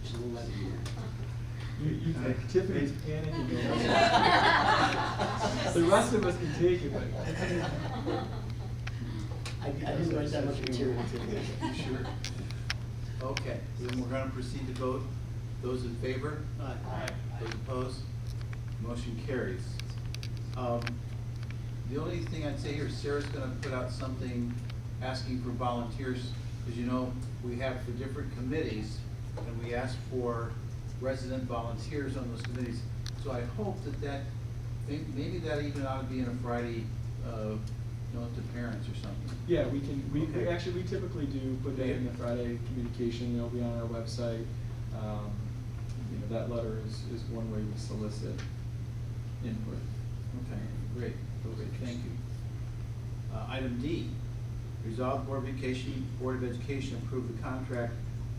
Just a little let me You think Tiffany's panicking. The rest of us can take it, but. I didn't write that much material today. You sure? Okay, then we're gonna proceed to vote. Those in favor? Aye. Those opposed? Motion carries. The only thing I'd say here, Sarah's gonna put out something asking for volunteers, because you know, we have for different committees, and we ask for resident volunteers on those committees. So I hope that maybe that even ought to be in a Friday, note to parents or something. Yeah, we can, we Okay. actually, we typically do put that in the Friday communication, it'll be on our website. You know, that letter is one way we solicit input. Okay, great, thank you. Item D, resolve Board of Education approve the contract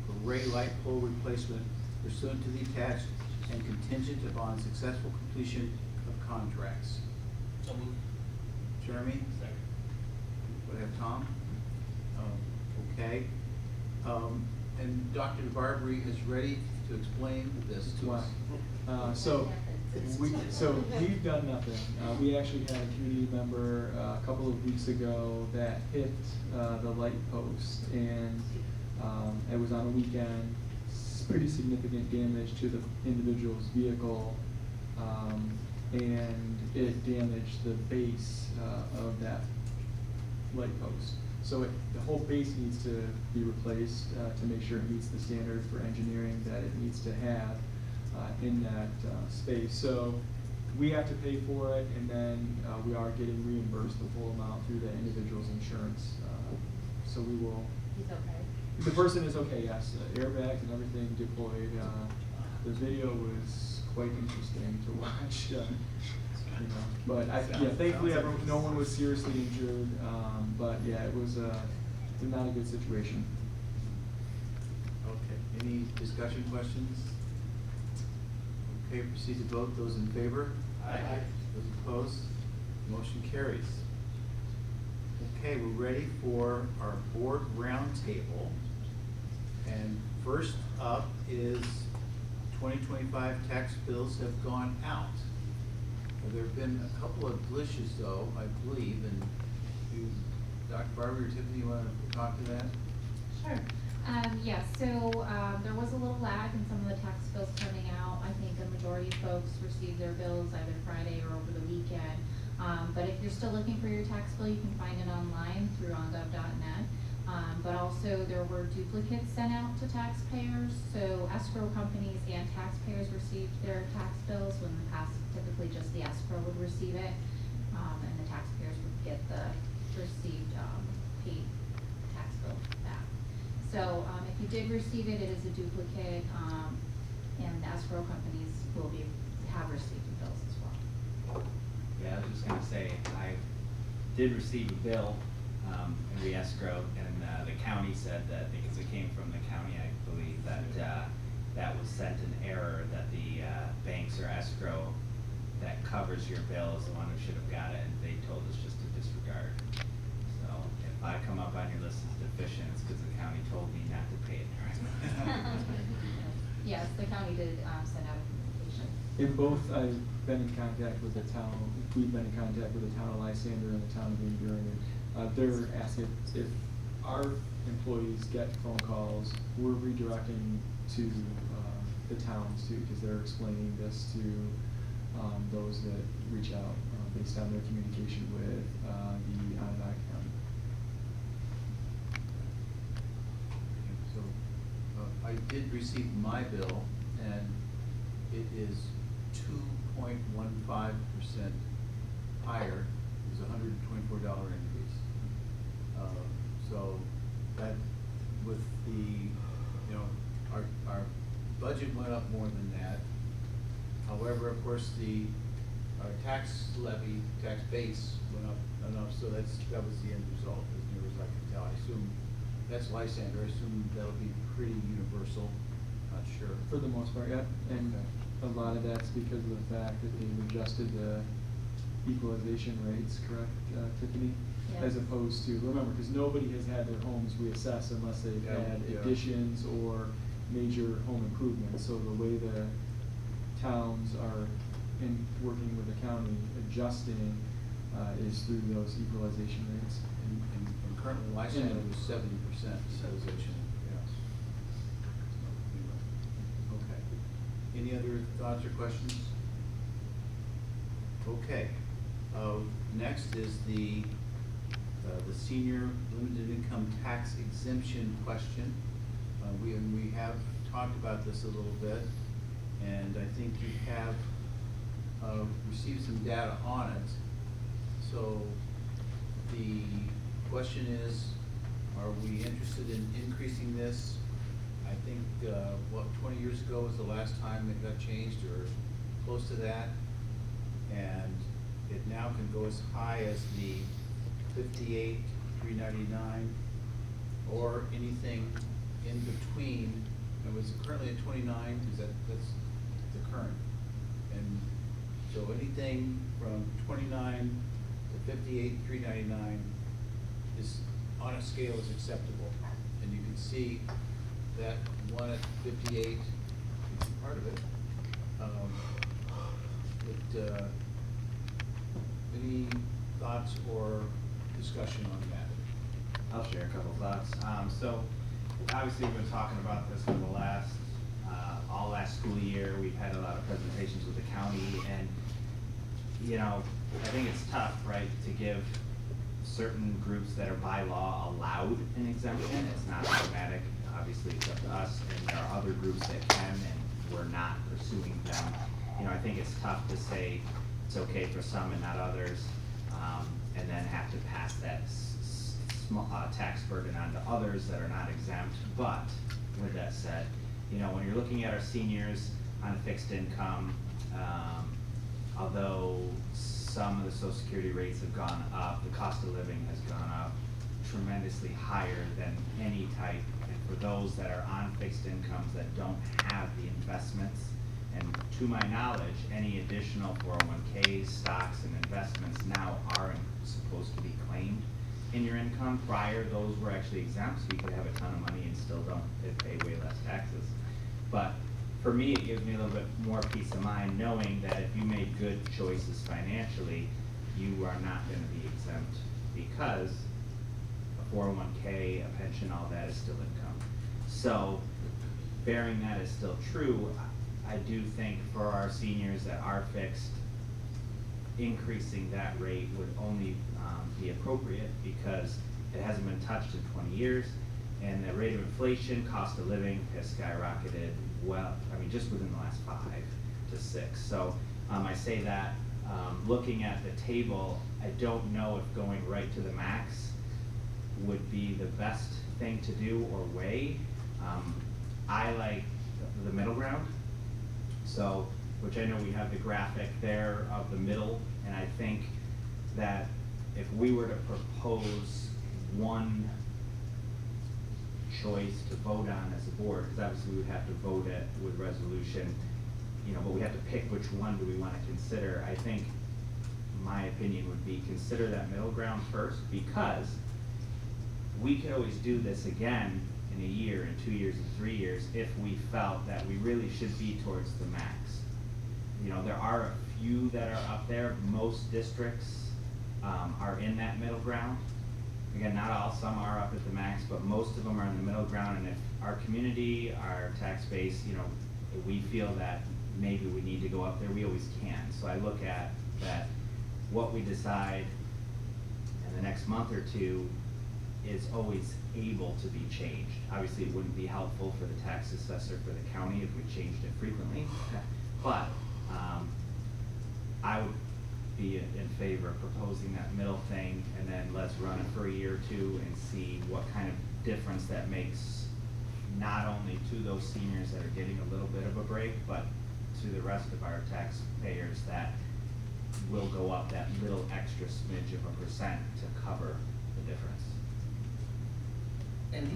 for Ray light pole replacement pursuant to the attached and contingent upon successful completion of contracts. So moved. Jeremy? Second. Would I have Tom? Okay. And Dr. DeBarbery is ready to explain this to us. So we've done nothing. We actually had a community member a couple of weeks ago that hit the light post, and it was on a weekend. Pretty significant damage to the individual's vehicle, and it damaged the base of that light post. So the whole base needs to be replaced to make sure it meets the standard for engineering that it needs to have in that space. So we have to pay for it, and then we are getting reimbursed the full amount through the individual's insurance. So we will. He's okay. The person is okay, yes. Airbags and everything deployed. The video was quite interesting to watch. You know, but thankfully no one was seriously injured. But yeah, it was not a good situation. Okay, any discussion questions? Okay, proceed to vote. Those in favor? Aye. Those opposed? Motion carries. Okay, we're ready for our board roundtable. And first up is 2025 tax bills have gone out. There have been a couple of glitches though, I believe, and you, Dr. Barber or Tiffany, you want to talk to that? Sure. Yes, so, there was a little lag in some of the tax bills coming out. I think a majority of folks received their bills either Friday or over the weekend. But if you're still looking for your tax bill, you can find it online through ongov.net. But also there were duplicates sent out to taxpayers, so escrow companies and taxpayers received their tax bills, when in the past typically just the escrow would receive it, and the taxpayers would get the received, paid tax bill back. So, if you did receive it, it is a duplicate, and the escrow companies have received the bills as well. Yeah, I was just gonna say, I did receive a bill, and we escrowed, and the county said that, because it came from the county, I believe, that that was sent an error, that the banks or escrow that covers your bill is the one who should have got it, and they told us just to disregard. So if I come up on your list as deficient, it's because the county told me not to pay it. Yes, the county did, send out a communication. In both, I've been in contact with the town, we've been in contact with the town of Lysander and the town of Van Buren. They're asking if our employees get phone calls, we're redirecting to, the towns too, because they're explaining this to, those that reach out, based on their communication with, the Onondaga County. So, I did receive my bill, and it is 2.15% higher. It was $124 increase. So that, with the, our budget went up more than that. However, of course, our tax levy, tax base went up enough, so that was the end result, as near as I can tell. I assume, that's Lysander, I assume that'll be pretty universal, not sure. For the most part, yeah, and Okay. a lot of that's because of the fact that they've adjusted the equalization rates, correct, Tiffany? Yeah. As opposed to, remember, because nobody has had their homes reassessed unless they've Yeah, had yeah. additions or major home improvements. So the way the towns are working with the county adjusting, is through those equalization rates. And currently Lysander was 70% equalization, yes. Okay. Any other thoughts or questions? Okay. Next is the senior limited income tax exemption question. We have talked about this a little bit, and I think you have received some data on it. So the question is, are we interested in increasing this? I think, 20 years ago was the last time it got changed, or close to that. And it now can go as high as the $58,399, or anything in between. It was currently at 29, because that's the current. And so anything from 29 to 58,399 is, on a scale, is acceptable. And you can see that one at 58, part of it. Any thoughts or discussion on that? I'll share a couple thoughts. So obviously we've been talking about this for the last, all last school year. We've had a lot of presentations with the county, and, I think it's tough, right, to give certain groups that are by law allowed an exemption. It's not automatic. Obviously, it's up to us, and there are other groups that can, and we're not pursuing them. I think it's tough to say it's okay for some and not others, and then have to pass that tax burden on to others that are not exempt. But with that said, when you're looking at our seniors on fixed income, although some of the Social Security rates have gone up, the cost of living has gone up tremendously higher than any type. And for those that are on fixed incomes that don't have the investments, and to my knowledge, any additional 401ks, stocks, and investments now are supposed to be claimed in your income. Prior, those were actually exempt, so you could have a ton of money and still don't pay way less taxes. But for me, it gives me a little bit more peace of mind knowing that if you made good choices financially, you are not going to be exempt, because a 401k, a pension, all that is still income. So, bearing that is still true, I do think for our seniors that are fixed, increasing that rate would only be appropriate because it hasn't been touched in 20 years, and the rate of inflation, cost of living has skyrocketed just within the last 5 to 6. So I say that, looking at the table, I don't know if going right to the max would be the best thing to do or weigh. I like the middle ground. So, which I know we have the graphic there of the middle, and I think that if we were to propose one choice to vote on as a board, because obviously we would have to vote it with resolution, but we have to pick which one do we want to consider. I think my opinion would be consider that middle ground first, because we could always do this again in a year, in 2 years, and 3 years, if we felt that we really should be towards the max. There are a few that are up there. Most districts are in that middle ground. Again, not all, some are up at the max, but most of them are in the middle ground. And if our community, our tax base, if we feel that maybe we need to go up there, we always can. So I look at that, what we decide in the next month or two is always able to be changed. Obviously, it wouldn't be helpful for the tax assessor for the county if we changed it frequently, but I would be in favor of proposing that middle thing, and then let's run it for a year or two and see what kind of difference that makes, not only to those seniors that are getting a little bit of a break, but to the rest of our taxpayers that will go up that little extra smidge of a percent to cover the difference. And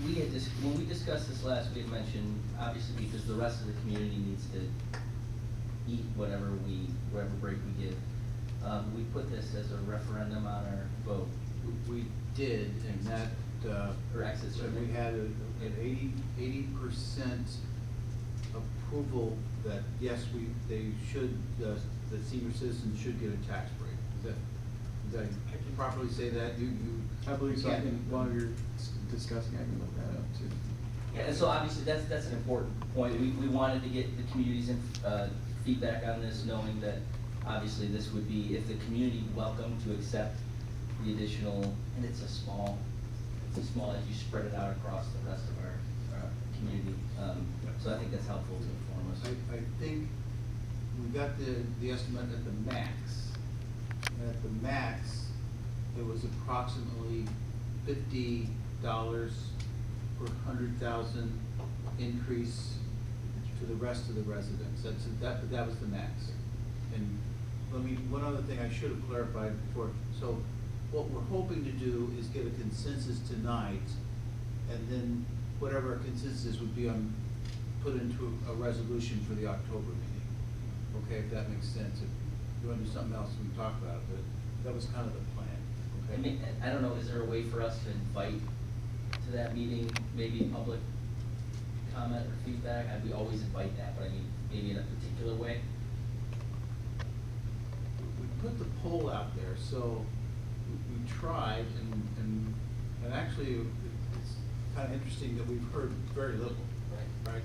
we had when we discussed this last, we had mentioned, obviously, because the rest of the community needs to eat whatever break we give. We put this as a referendum on our vote. We did, and that, Or exit survey. we had an 80% approval that, yes, they should, the senior citizens should get a tax break. Did I properly say that? I believe so. I Yeah. can, while you're discussing, I can look that up too. Yeah, and so obviously that's an important point. We wanted to get the community's feedback on this, knowing that obviously this would be, if the community welcome to accept the additional, and it's a small, as you spread it out across the rest of our community. So I think that's helpful to inform us. I think we got the estimate at the max. And at the max, it was approximately $50 per 100,000 increase to the rest of the residents. That was the max. And one other thing I should have clarified before. So what we're hoping to do is get a consensus tonight, and then whatever our consensus would be put into a resolution for the October meeting. Okay, if that makes sense. If you want to do something else, we can talk about it, but that was kind of the plan. I mean, I don't know, is there a way for us to invite to that meeting, maybe public comment or feedback? We always invite that, but I mean, maybe in a particular way? We put the poll out there, so we tried, and actually, it's kind of interesting that we've heard very little, right?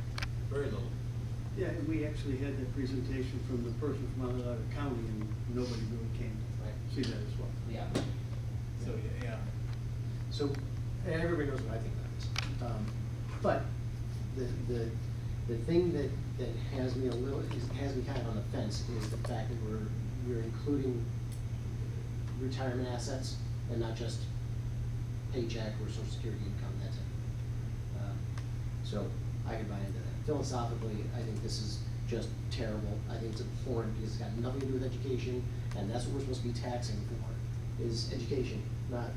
Very little. Yeah, and we actually had that presentation from the person from another county, and nobody really came to see that as well. Yeah. So, yeah. So, and everybody knows what I think about this. But the thing that has me has me kind of on the fence is the fact that we're including retirement assets and not just paycheck or social security income, that's it. So I could buy into that. Philosophically, I think this is just terrible. I think it's abhorrent because it's got nothing to do with education, and that's what we're supposed to be taxing for, is education, not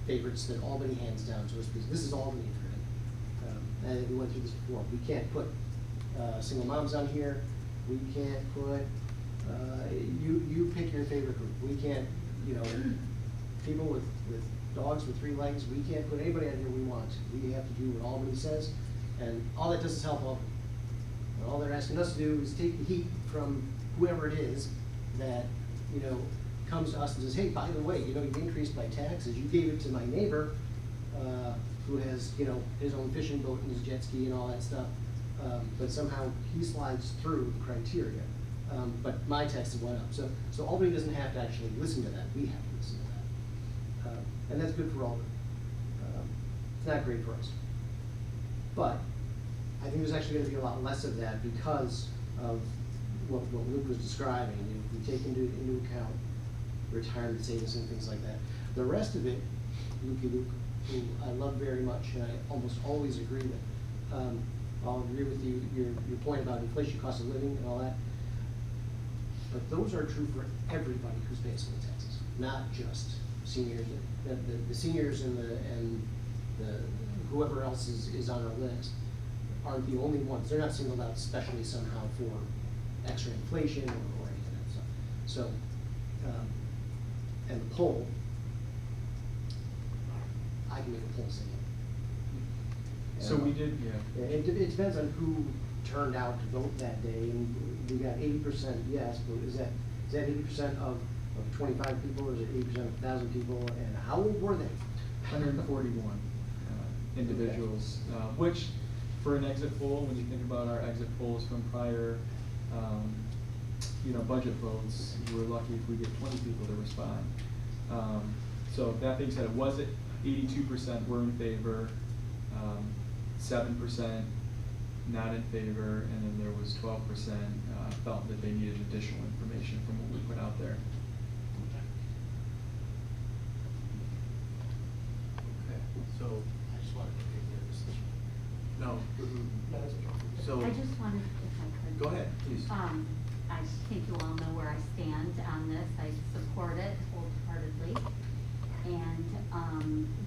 favorites that Albany hands down to us, because this is Albany driven. And I think we went through this before. We can't put single moms on here. We can't put, you pick your favorite group. We can't, people with dogs with 3 legs, we can't put anybody on here we want. We have to do what Albany says, and all that does is help Albany. And all they're asking us to do is take the heat from whoever it is that, comes to us and says, hey, by the way, you increased my taxes, you gave it to my neighbor, who has, you know, his own fishing boat and his jet ski and all that stuff. But somehow he slides through the criteria. But my taxes went up. So Albany doesn't have to actually listen to that. We have to listen to that. And that's good for Albany. It's not great for us. But I think there's actually gonna be a lot less of that because of what Luke was describing. If we take into account retirement savings and things like that. The rest of it, Luke, who I love very much, and I almost always agree with. I'll agree with you, your point about inflation, cost of living, and all that. But those are true for everybody who's paying school taxes, not just seniors. The seniors and the whoever else is on our list aren't the only ones. They're not singled out specially somehow for extra inflation or anything like that stuff. So, and the poll, I can make a poll saying it. So we did, yeah. It depends on who turned out to vote that day, and we got 80% yes, but is that 80% of 25 people, or is it 80% of 1,000 people, and how old were they? 141 individuals, which for an exit poll, when you think about our exit polls from prior, budget votes, we're lucky if we get 20 people to respond. So that being said, it was at 82% were in favor, 7% not in favor, and then there was 12% felt that they needed additional information from what we put out there. Okay, so I just wanted to get this. No. So. I just wanted, if I could. Go ahead, please. I think you all know where I stand on this. I support it wholeheartedly. And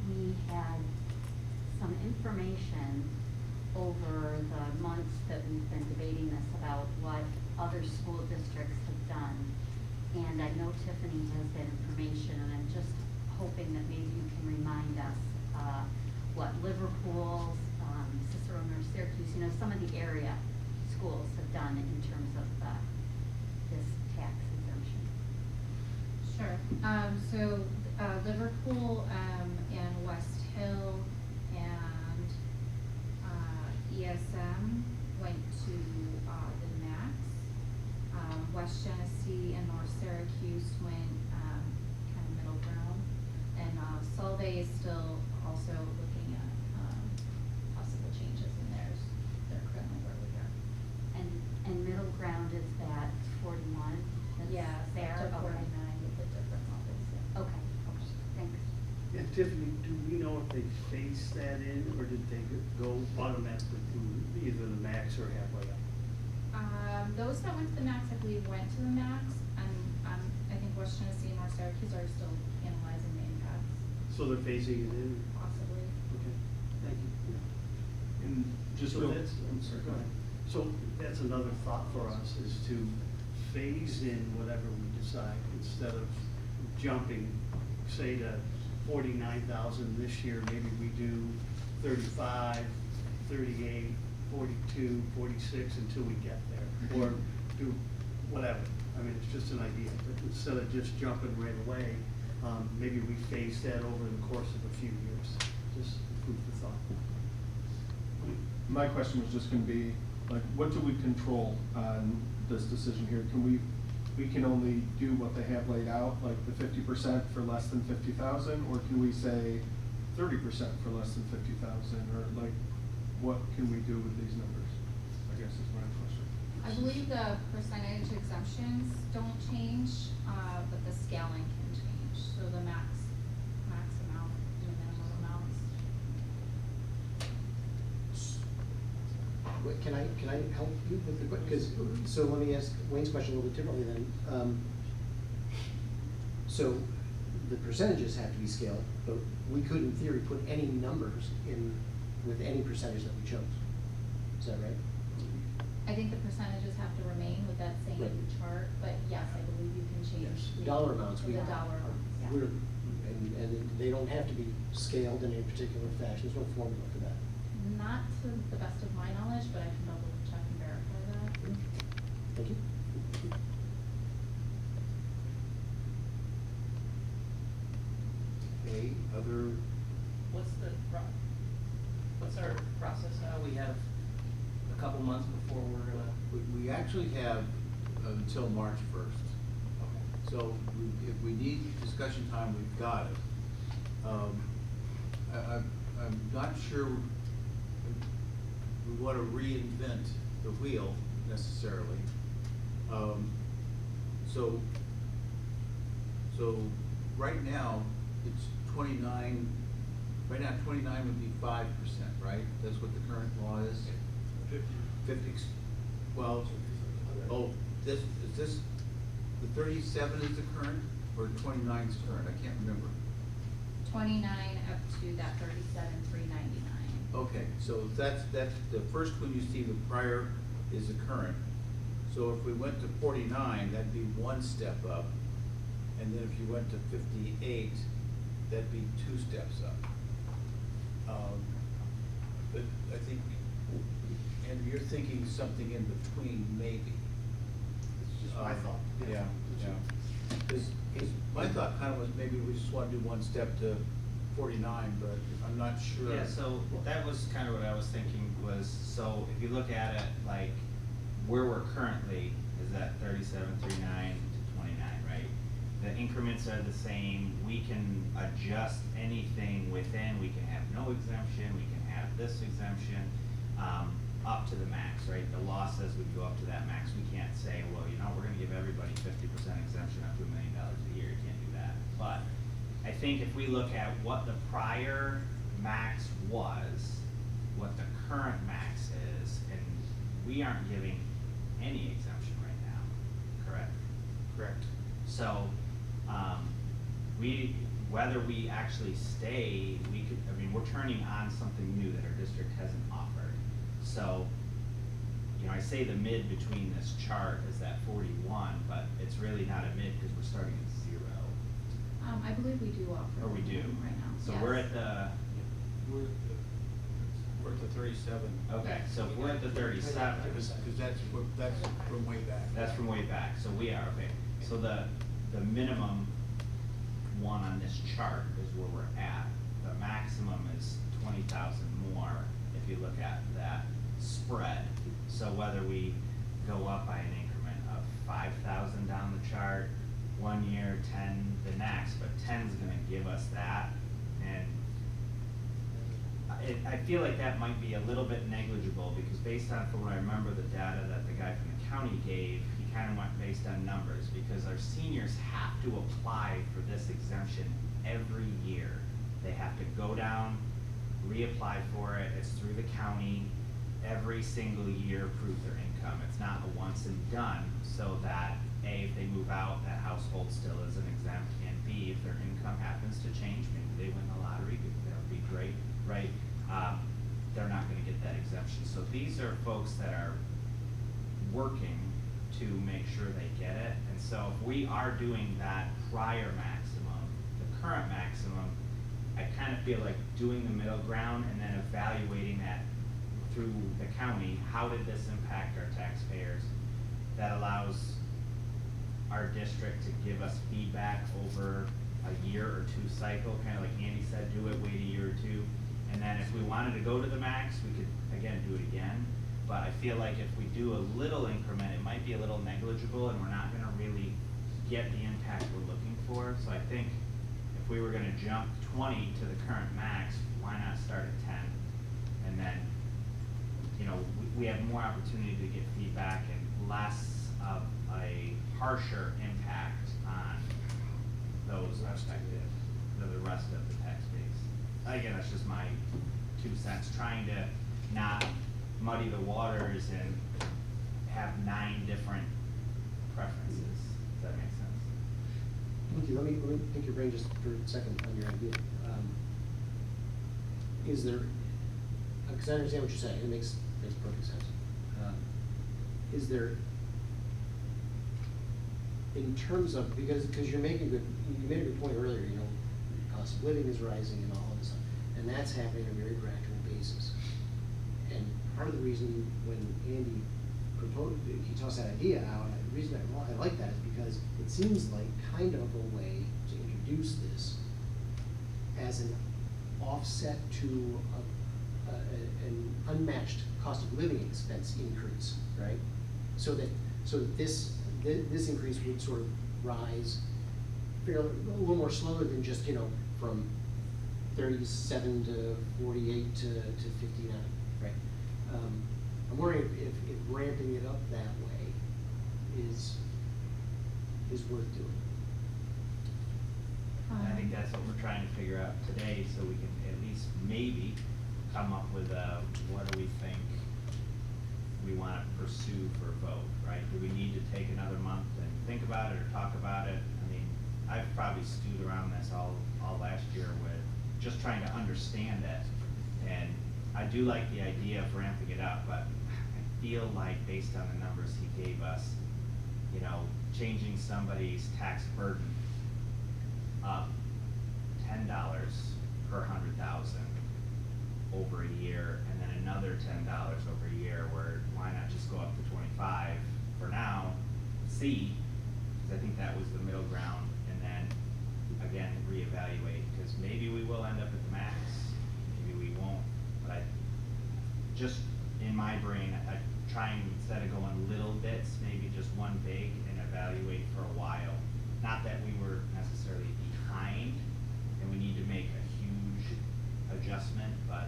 we had some information over the months that we've been debating this about what other school districts have done. And I know Tiffany has that information, and I'm just hoping that maybe you can remind us what Liverpool, Cicero, or Syracuse, some of the area schools have done in terms of this tax exemption. Sure. So Liverpool and West Hill and ESM went to the max. West Genesee and North Syracuse went kind of middle ground. And Solvay is still also looking at possible changes in theirs. They're currently where we are. And middle ground is that 41? That's Yeah, fair? up to Okay. 49 with the different levels. Yeah. Okay, thanks. Yeah, Tiffany, do we know if they phased that in, or did they go automatically to either the max or halfway up? Those that went to the max, I believe, went to the max, and I think West Genesee and North Syracuse are still analyzing the impacts, So they're phasing it in? possibly. Okay, thank you. And just So real, that's, I'm sorry, go ahead. So that's another thought for us, is to phase in whatever we decide, instead of jumping, say, to 49,000 this year, maybe we do 35, 38, 42, 46 until we get there, or do whatever. I mean, it's just an idea, but instead of just jumping right away, maybe we phase that over the course of a few years, just food for thought. My question was just gonna be, like, what do we control on this decision here? We can only do what they have laid out, like the 50% for less than 50,000, or can we say 30% for less than 50,000, or like, what can we do with these numbers? I guess is my question. I believe the percentage exemptions don't change, but the scaling can change, so the max amount and the minimum amounts. Wait, can I help you with the, because, so let me ask Wayne's question a little bit differently then. So the percentages have to be scaled, but we could in theory put any numbers in with any percentage that we chose. Is that right? I think the percentages have to remain with that same Right. chart, but yes, I believe you can change. Yes, the- dollar amounts. The dollar amounts, yeah. And they don't have to be scaled in a particular fashion. There's no formula for that. Not to the best of my knowledge, but I can double check and verify that. Thank you. Okay, other, What's the, what's our process now? We have a couple months before we're gonna. We actually have until March 1st. So if we need discussion time, we've got it. I'm not sure we want to reinvent the wheel necessarily. So right now, it's 29, right now 29 would be 5%, right? That's what the current law is? 50, well, oh, is this, the 37 is the current, or 29 is current? I can't remember. 29 up to that 37,399. Okay, so that's the first one you see, the prior is the current. So if we went to 49, that'd be one step up. And then if you went to 58, that'd be two steps up. But I think, Andrew, you're thinking something in between, maybe. It's just my thought. Yeah, yeah. Because my thought kind of was maybe we just want to do one step to 49, but I'm not sure. Yeah, so that was kind of what I was thinking was, so if you look at it, like, where we're currently is at 37.39 to 29, right? The increments are the same, we can adjust anything within, we can have no exemption, we can have this exemption, up to the max, right? The law says we go up to that max, we can't say, well, you know, we're gonna give everybody 50% exemption up to $1 million a year, you can't do that. But I think if we look at what the prior max was, what the current max is, and we aren't giving any exemption right now, correct? Correct. So, whether we actually stay, we're turning on something new that our district hasn't offered. So, you know, I say the mid between this chart is that 41, but it's really not a mid because we're starting at 0. I believe we do offer. Or we do? Right now. So Yes. we're at the, We're at the 37. okay, so if we're at the 37. Because that's from way back. That's from way back, so we are, okay. So the minimum one on this chart is where we're at. The maximum is 20,000 more if you look at that spread. So whether we go up by an increment of 5,000 down the chart, 1 year, 10 the next, but 10's gonna give us that. And I feel like that might be a little bit negligible because based on, from what I remember, the data that the guy from the county gave, he kind of went based on numbers because our seniors have to apply for this exemption every year. They have to go down, reapply for it, it's through the county, every single year prove their income. It's not a once and done, so that A, if they move out, that household still isn't exempt, and B, if their income happens to change, maybe they win the lottery, that would be great, right? They're not gonna get that exemption. So these are folks that are working to make sure they get it. And so if we are doing that prior maximum, the current maximum, I kind of feel like doing the middle ground and then evaluating that through the county, how did this impact our taxpayers? That allows our district to give us feedback over a year or two cycle, kind of like Andy said, do it, wait a year or two. And then if we wanted to go to the max, we could, again, do it again. But I feel like if we do a little increment, it might be a little negligible and we're not gonna really get the impact we're looking for. So I think if we were gonna jump 20 to the current max, why not start at 10? And then, you know, we have more opportunity to get feedback and less of a harsher impact on those affected, the rest of the tax base. Again, that's just my 2 cents, trying to not muddy the waters and have 9 different preferences. Does that make sense? Thank you. Let me pick your brain just for a second on your idea. Is there, because I understand what you're saying, it makes perfect sense. Is there, in terms of, because you made a good point earlier, you know, cost of living is rising and all of this stuff, and that's happening on a very gradual basis. And part of the reason when Andy proposed, he tossed that idea out, and the reason I like that is because it seems like kind of a way to introduce this as an offset to an unmatched cost of living expense increase, right? So that this increase would sort of rise, you know, a little more slowly than just, you know, from 37 to 48 to 59, right? I'm wondering if ramping it up that way is worth doing. I think that's what we're trying to figure out today, so we can at least maybe come up with what do we think we wanna pursue for a vote, right? Do we need to take another month and think about it or talk about it? I mean, I've probably stewed around this all last year with just trying to understand it. And I do like the idea of ramping it up, but I feel like based on the numbers he gave us, you know, changing somebody's tax burden up $10 per 100,000 over a year, and then another $10 over a year, where why not just go up to 25 for now, see, because I think that was the middle ground, and then again, reevaluate, because maybe we will end up at the max, maybe we won't, but I, just in my brain, I try and, instead of going little bits, maybe just one big and evaluate for a while. Not that we were necessarily behind and we need to make a huge adjustment, but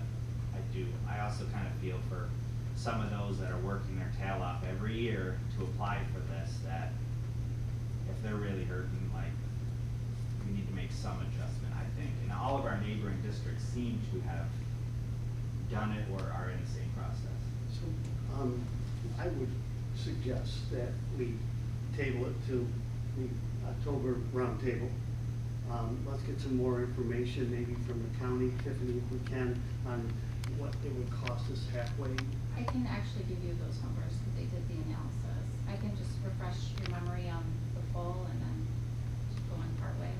I also kind of feel for some of those that are working their tail off every year to apply for this, that if they're really hurting, like, we need to make some adjustment, I think. And all of our neighboring districts seem to have done it or are in the same process. So, I would suggest that we table it to the October roundtable. Let's get some more information, maybe from the county, Tiffany, if we can, on what it would cost us halfway. I can actually give you those numbers, because they did the analysis. I can just refresh your memory on the full and then just go on part way.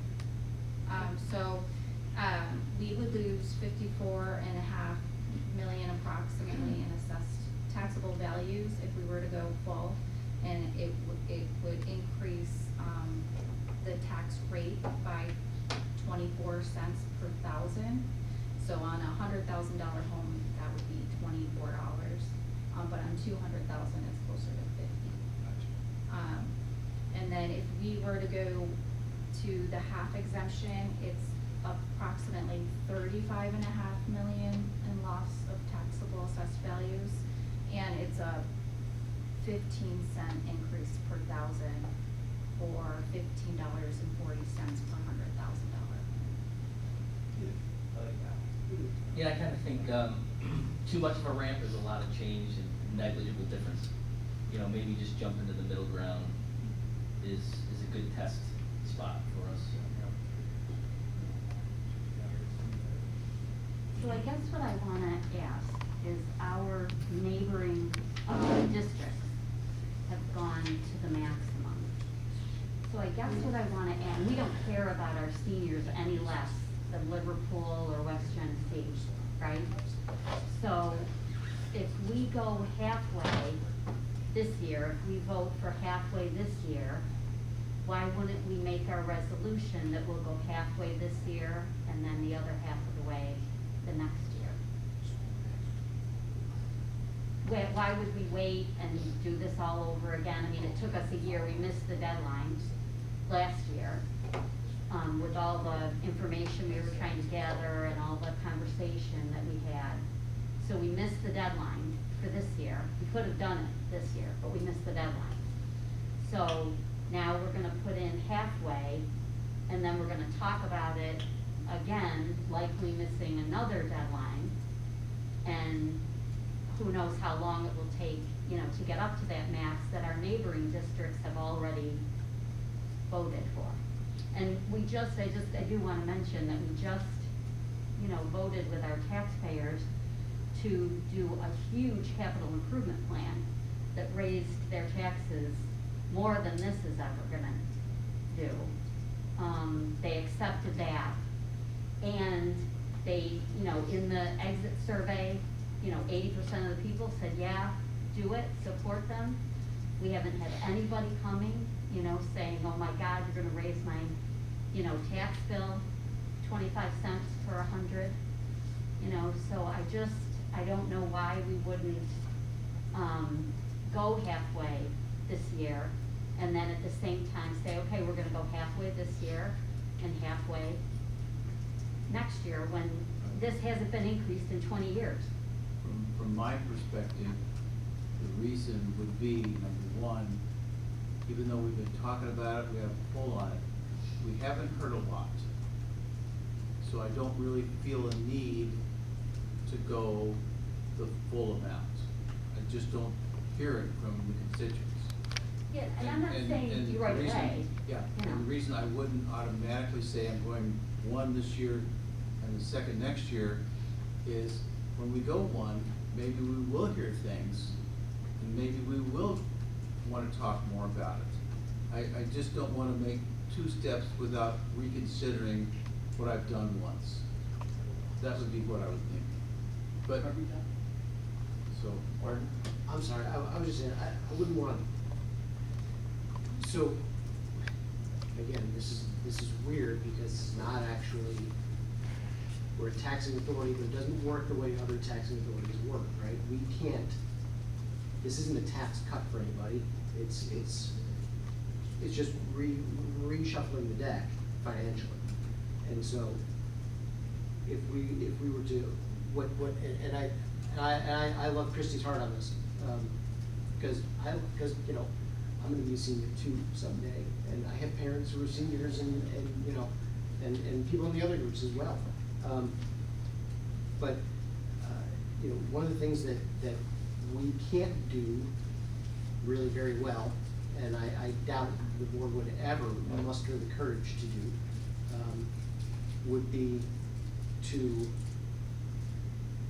We would lose 54.5 million approximately in assessed taxable values if we were to go full, and it would increase the tax rate by 24 cents per thousand. So on a $100,000 home, that would be $24, but on 200,000, it's closer to 50. And then if we were to go to the half exemption, it's approximately 35.5 million in loss of taxable assessed values, and it's a 15-cent increase per thousand, or $15.40 per $100,000. I like that. Yeah, I kind of think too much of a ramp is a lot of change and negligible difference. You know, maybe just jump into the middle ground is a good test spot for us. So I guess what I wanna ask is, our neighboring districts have gone to the maximum. So I guess what I wanna add, we don't care about our seniors any less than Liverpool or West Genesee, right? So if we go halfway this year, if we vote for halfway this year, why wouldn't we make our resolution that we'll go halfway this year and then the other half of the way the next year? Why would we wait and do this all over again? I mean, it took us a year, we missed the deadline last year, with all the information we were trying to gather and all the conversation that we had. So we missed the deadline for this year. We could have done it this year, but we missed the deadline. So now we're gonna put in halfway, and then we're gonna talk about it again, likely missing another deadline. And who knows how long it will take, you know, to get up to that max that our neighboring districts have already voted for. And we just, I do wanna mention that we just, you know, voted with our taxpayers to do a huge capital improvement plan that raised their taxes more than this is ever gonna do. They accepted that, and they, you know, in the exit survey, you know, 80% of the people said, yeah, do it, support them. We haven't had anybody coming, you know, saying, oh my God, you're gonna raise my, you know, tax bill 25 cents per 100, you know, so I I don't know why we wouldn't, go halfway this year, and then at the same time say, okay, we're gonna go halfway this year and halfway next year, when this hasn't been increased in 20 years. From my perspective, the reason would be, number one, even though we've been talking about it, we have a pull on it, we haven't heard a lot. So I don't really feel a need to go the full amount. I just don't hear it from the constituents. Yeah, and I'm not saying you right the reason- away. Yeah, you know. and the reason I wouldn't automatically say I'm going one this year and the second next year is when we go one, maybe we will hear things, and maybe we will wanna talk more about it. I just don't wanna make 2 steps without reconsidering what I've done once. That would be what I would think. But, so, pardon? I'm sorry, I was just saying, I wouldn't want, so, again, this is weird because it's not actually, we're a taxing authority, but it doesn't work the way other taxing authorities work, right? We can't, this isn't a tax cut for anybody, it's just reshuffling the deck financially. And so, if we were to, I love Christie's heart on this, because you know, I'm gonna be a senior too someday, and I have parents who are seniors and you know, and people in the other groups as well. But you know, one of the things that we can't do really very well, and I doubt the board would ever muster the courage to do, would be to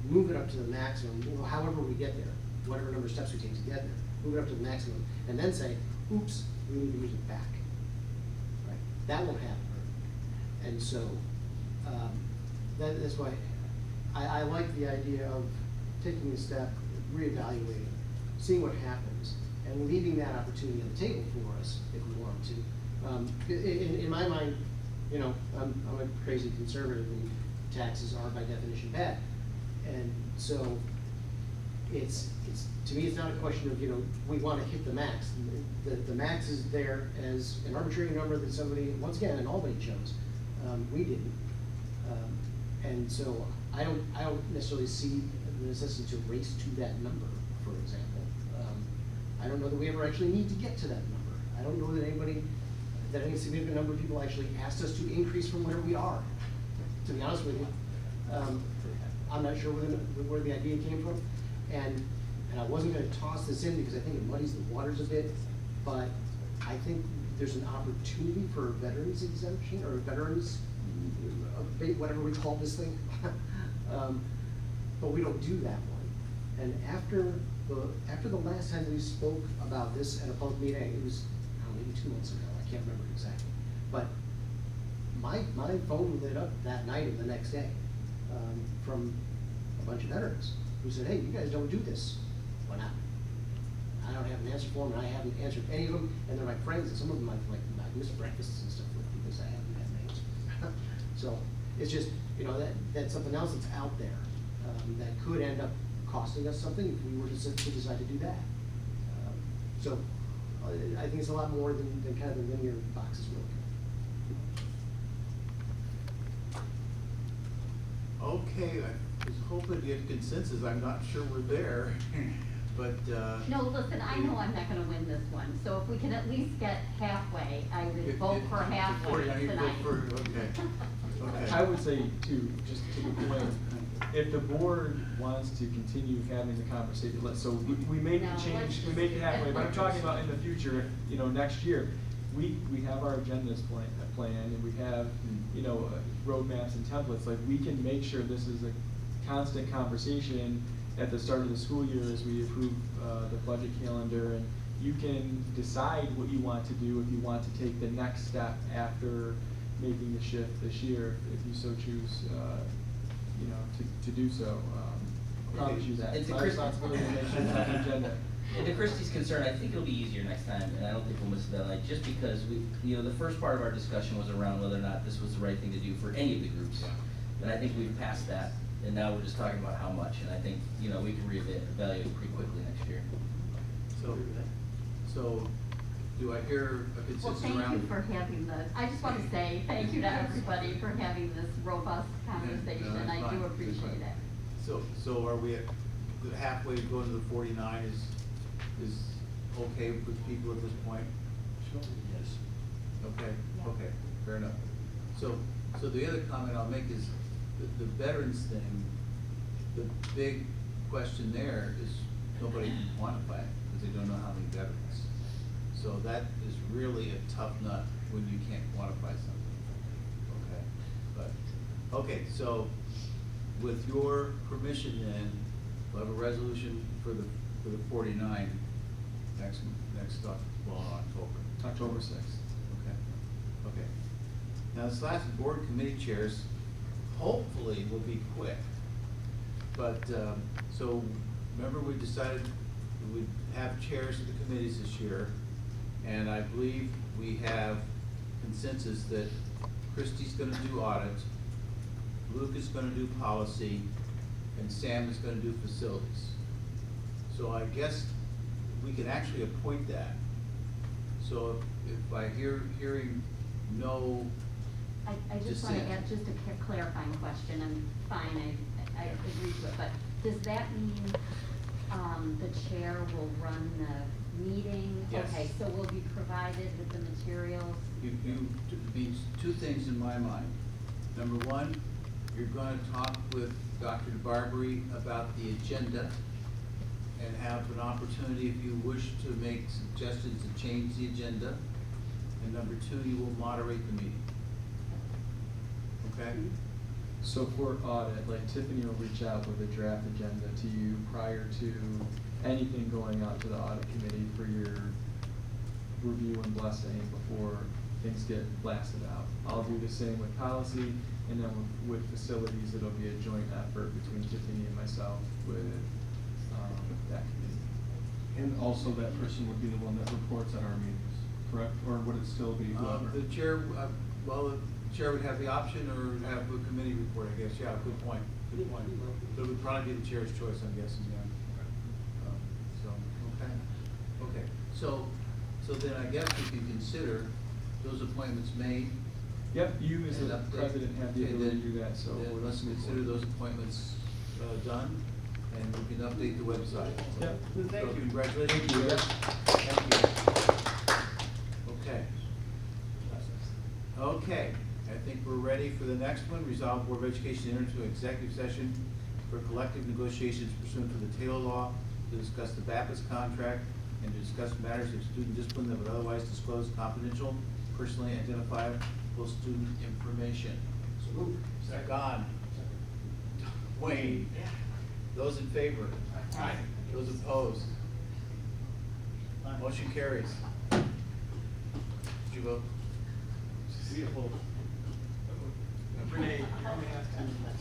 move it up to the maximum, you know, however we get there, whatever number of steps we take to get there, move it up to the maximum, and then say, oops, we need to use it back. Right? That won't happen. And so, that's why I like the idea of taking a step, reevaluating, seeing what happens, and leaving that opportunity on the table for us if we want to. In my mind, you know, I'm a crazy conservative, and taxes are by definition bad. And so, it's to me, it's not a question of, you know, we want to hit the max. The max is there as an arbitrary number that somebody, once again, in Albany chose. We didn't. And so I don't necessarily see the necessity to race to that number, for example. I don't know that we ever actually need to get to that number. I don't know that any significant number of people actually asked us to increase from where we are, to be honest with you. I'm not sure where the idea came from, and I wasn't gonna toss this in because I think it muddies the waters a bit, but I think there's an opportunity for a veterans exemption, or a veterans, whatever we call this thing. But we don't do that one. And after the last time we spoke about this at a public meeting, it was, I don't know, maybe 2 months ago, I can't remember exactly. But my phone lit up that night or the next day, from a bunch of veterans who said, hey, you guys don't do this. Why not? I don't have an answer for them, and I haven't answered any of them, and they're my friends, and some of them I've missed breakfasts and stuff with because I haven't had names. So it's just, you know, that's something else that's out there that could end up costing us something if we were to decide to do that. So I think it's a lot more than kind of the linear boxes we're looking at. Okay, I was hoping to get consensus, I'm not sure we're there, but, No, listen, I know I'm not gonna win this one, so if we can at least get halfway, I would vote for halfway tonight. Okay. I would say too, just to the point, if the board wants to continue having the conversation, so we make No, the change, let's we make it just- halfway, but I'm talking about in the future, if, you know, next year, we have our agendas plan, and we have, you know, roadmaps and templates, like, we can make sure this is a constant conversation at the start of the school year as we approve, the budget calendar, and you can decide what you want to do, if you want to take the next step after making the shift this year, if you so choose, you know, to do so. I promise you that. It's my responsibility to make sure it's on the agenda. And to Christie's concern, I think it'll be easier next time, and I don't think we'll miss that night, just because you know, the first part of our discussion was around whether or not this was the right thing to do for any of the groups. And I think we've passed that. and now we're just talking about how much, and I think, you know, we can reevaluate pretty quickly next year. So, do I hear a Well, consensus thank around? you for having I just want to say thank you to everybody for having this robust conversation, that's I do fine, that's appreciate fine. it. So are we at halfway going to the 49 is okay with people at this point? Sure. Yes. Okay, Yeah. okay, fair enough. So the other comment I'll make is the veterans thing, the big question there is nobody can quantify it because they don't know how many veterans. So that is really a tough nut when you can't quantify something. Okay, but, okay, so with your permission then, we'll have a resolution for the 49 next, October 6th. Okay, okay. Now, this last board committee chairs, hopefully will be quick. But, so, remember we decided we would have chairs of the committees this year, and I believe we have consensus that Christie's gonna do audit, Luke is gonna do policy, and Sam is gonna do facilities. So I guess we can actually appoint that. So if I hearing no I just want to dissent. add just a clarifying question, and fine, I agree to it, but does that mean, the chair will run the meeting? Yes. Okay, so we'll be provided with the materials? You means two things in my mind. Number one, you're gonna talk with Dr. DeBarbery about the agenda and have an opportunity, if you wish, to make suggestions to change the agenda. And number two, you will moderate the meeting. Okay? So for audit, like Tiffany will reach out with a draft agenda to you prior to anything going out to the audit committee for your review and blessing before things get blasted out. I'll do the same with policy, and then with facilities, it'll be a joint effort between Tiffany and myself with that committee. And also that person would be the one that reports at our meetings, correct? Or would it still be whoever? The chair, well, the chair would have the option or have a committee report, I guess. Yeah, good point, good point. But it would probably be the chair's choice, I'm guessing, yeah. So, okay. So then I guess we can consider those appointments made. Yep, you as and the update. president have the Okay, ability to then- do that, so. Then let's consider those appointments done, and we can update the website. Yep. Thank you, congratulations. Thank you. Thank you. Okay. Okay, I think we're ready for the next one. Resolve Board of Education to enter into executive session for collective negotiations pursuant to the Taylor Law to discuss the BAPIS contract and to discuss matters of student discipline that would otherwise disclose confidential, personally identifiable student information. Gone. Wayne. Those in favor? Aye. Those opposed? Motion carries. Did you vote? Renee, I'm gonna have to